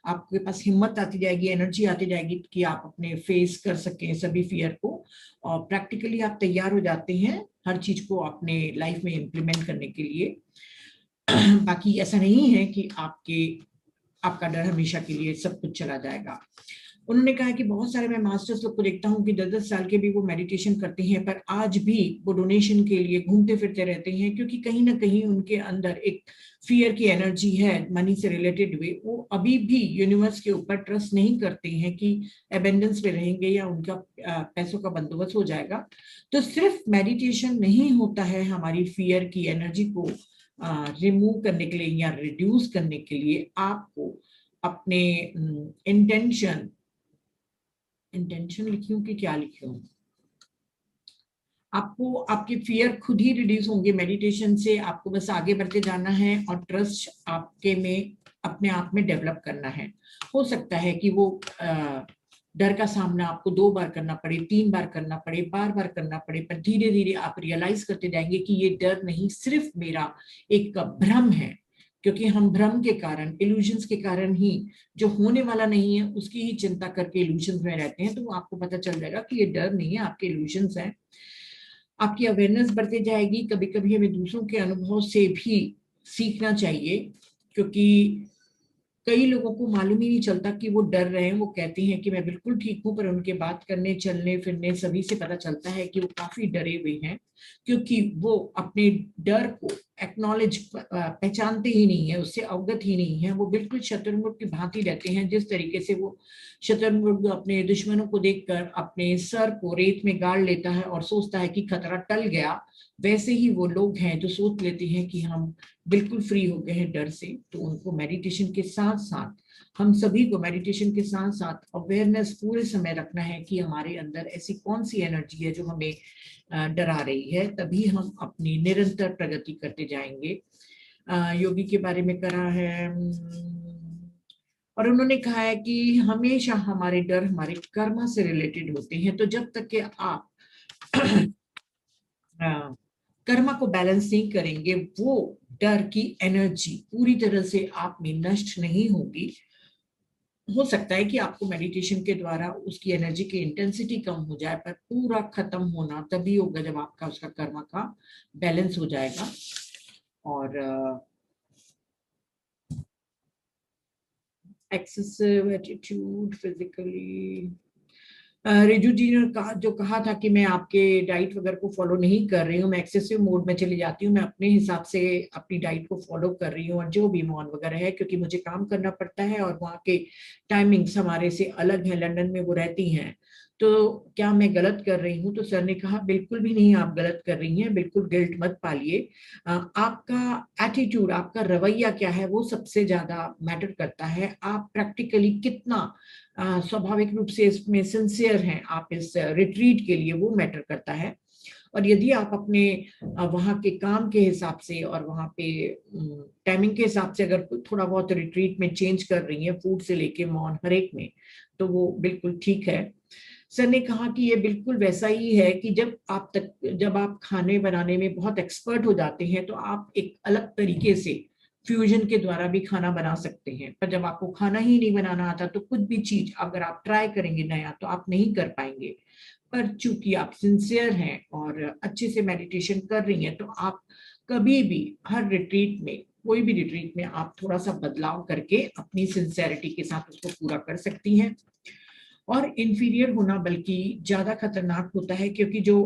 आपके पास हिम्मत आती जाएगी, एनर्जी आती जाएगी कि आप अपने फेस कर सकें सभी फियर को, और प्रैक्टिकली आप तैयार हो जाते हैं हर चीज को अपने लाइफ में इम्प्लीमेंट करने के लिए। बाकी ऐसा नहीं है कि आपका डर हमेशा के लिए सब कुछ चला जाएगा। उन्होंने कहा कि बहुत सारे मैं मास्टर्स लोग को देखता हूँ कि 10-10 साल के भी वो मेडिटेशन करते हैं, पर आज भी वो डोनेशन के लिए घूमते फिरते रहते हैं, क्योंकि कहीं ना कहीं उनके अंदर एक फियर की एनर्जी है मनी से रिलेटेड हुए। वो अभी भी यूनिवर्स के ऊपर ट्रस्ट नहीं करते हैं कि एबेंडेंस में रहेंगे या उनका पैसों का बंदोबस्त हो जाएगा। तो सिर्फ मेडिटेशन नहीं होता है हमारी फियर की एनर्जी को रिमूव करने के लिए या रिड्यूस करने के लिए। आपको अपने इंटेंशन लिखी हूँ कि क्या लिखी हूँ, आपको आपके फियर खुद ही रिड्यूस होंगे मेडिटेशन से। आपको बस आगे बढ़ते जाना है और ट्रस्ट आपके में अपने आप में डेवलप करना है। हो सकता है कि वो डर का सामना आपको 2 बार करना पड़े, 3 बार करना पड़े, बार करना पड़े, पर धीरे धीरे आप रियलाइज करते जाएंगे कि ये डर नहीं, सिर्फ मेरा एक भ्रम है। क्योंकि हम भ्रम के कारण, इल्यूजन्स के कारण ही जो होने वाला नहीं है उसकी ही चिंता करके इल्यूजन्स में रहते हैं। तो आपको पता चल जाएगा कि ये डर नहीं है, आपके इल्यूजन्स हैं। आपकी अवेयरनेस बढ़ती जाएगी। कभी कभी हमें दूसरों के अनुभव से भी सीखना चाहिए, क्योंकि कई लोगों को मालूम ही नहीं चलता कि वो डर रहे हैं। वो कहते हैं कि मैं बिल्कुल ठीक हूं, पर उनके बात करने, चलने फिरने सभी से पता चलता है कि वो काफी डरे हुए हैं, क्योंकि वो अपने डर को एक्नॉलेज पहचानते ही नहीं है, उससे अवगत ही नहीं है। वो बिल्कुल शतुरमुर्ग की भांति रहते हैं। जिस तरीके से वो शतुरमुर्ग अपने दुश्मनों को देखकर अपने सर को रेत में गाड़ लेता है और सोचता है कि खतरा टल गया, वैसे ही वो लोग हैं जो सोच लेते हैं कि हम बिल्कुल फ्री हो गए हैं डर से। तो उनको मेडिटेशन के साथ साथ, हम सभी को मेडिटेशन के साथ साथ अवेयरनेस पूरे समय रखना है कि हमारे अंदर ऐसी कौन सी एनर्जी है जो हमें डरा रही है। तभी हम अपनी निरंतर प्रगति करते जाएंगे। योगी के बारे में करा है और उन्होंने कहा है कि हमेशा हमारे डर हमारे कर्म से रिलेटेड होते हैं। तो जब तक कि आप कर्मा को बैलेंस नहीं करेंगे, वो डर की एनर्जी पूरी तरह से आप में नष्ट नहीं होगी। हो सकता है कि आपको मेडिटेशन के द्वारा उसकी एनर्जी की इंटेंसिटी कम हो जाए, पर पूरा खत्म होना तभी होगा जब आपका उसका कर्मा का बैलेंस हो जाएगा। और एक्सेसिव एटीट्यूड फिजिकली, रिजू जी ने जो कहा था कि मैं आपके डाइट वगैरह को फॉलो नहीं कर रही हूँ, मैं एक्सेसिव मोड में चली जाती हूँ, मैं अपने हिसाब से अपनी डाइट को फॉलो कर रही हूँ और जो भी मौन वगैरह है, क्योंकि मुझे काम करना पड़ता है और वहाँ के टाइमिंग्स हमारे से अलग है, लंदन में वो रहती हैं। तो क्या मैं गलत कर रही हूँ? तो सर ने कहा बिल्कुल भी नहीं, आप गलत कर रही हैं, बिल्कुल गिल्ट मत पालिए। आपका एटीट्यूड, आपका रवैया क्या है, वो सबसे ज्यादा मैटर करता है। आप प्रैक्टिकली कितना स्वाभाविक रूप से इसमें सिंसियर हैं आप इस रिट्रीट के लिए, वो मैटर करता है। और यदि आप अपने वहाँ के काम के हिसाब से और वहाँ पे टाइमिंग के हिसाब से अगर थोड़ा बहुत रिट्रीट में चेंज कर रही हैं, फूड से लेके मौन हर एक में, तो वो बिल्कुल ठीक है। सर ने कहा कि ये बिल्कुल वैसा ही है कि जब आप खाने बनाने में बहुत एक्सपर्ट हो जाते हैं तो आप एक अलग तरीके से फ्यूजन के द्वारा भी खाना बना सकते हैं। पर जब आपको खाना ही नहीं बनाना आता तो कुछ भी चीज अगर आप ट्राई करेंगे नया तो आप नहीं कर पाएंगे। पर चूंकि आप सिंसियर हैं और अच्छे से मेडिटेशन कर रही हैं, तो आप कभी भी हर रिट्रीट में, कोई भी रिट्रीट में आप थोड़ा सा बदलाव करके अपनी सिंसियरिटी के साथ उसको पूरा कर सकती हैं। और इंफीरियर होना बल्कि ज्यादा खतरनाक होता है, क्योंकि जो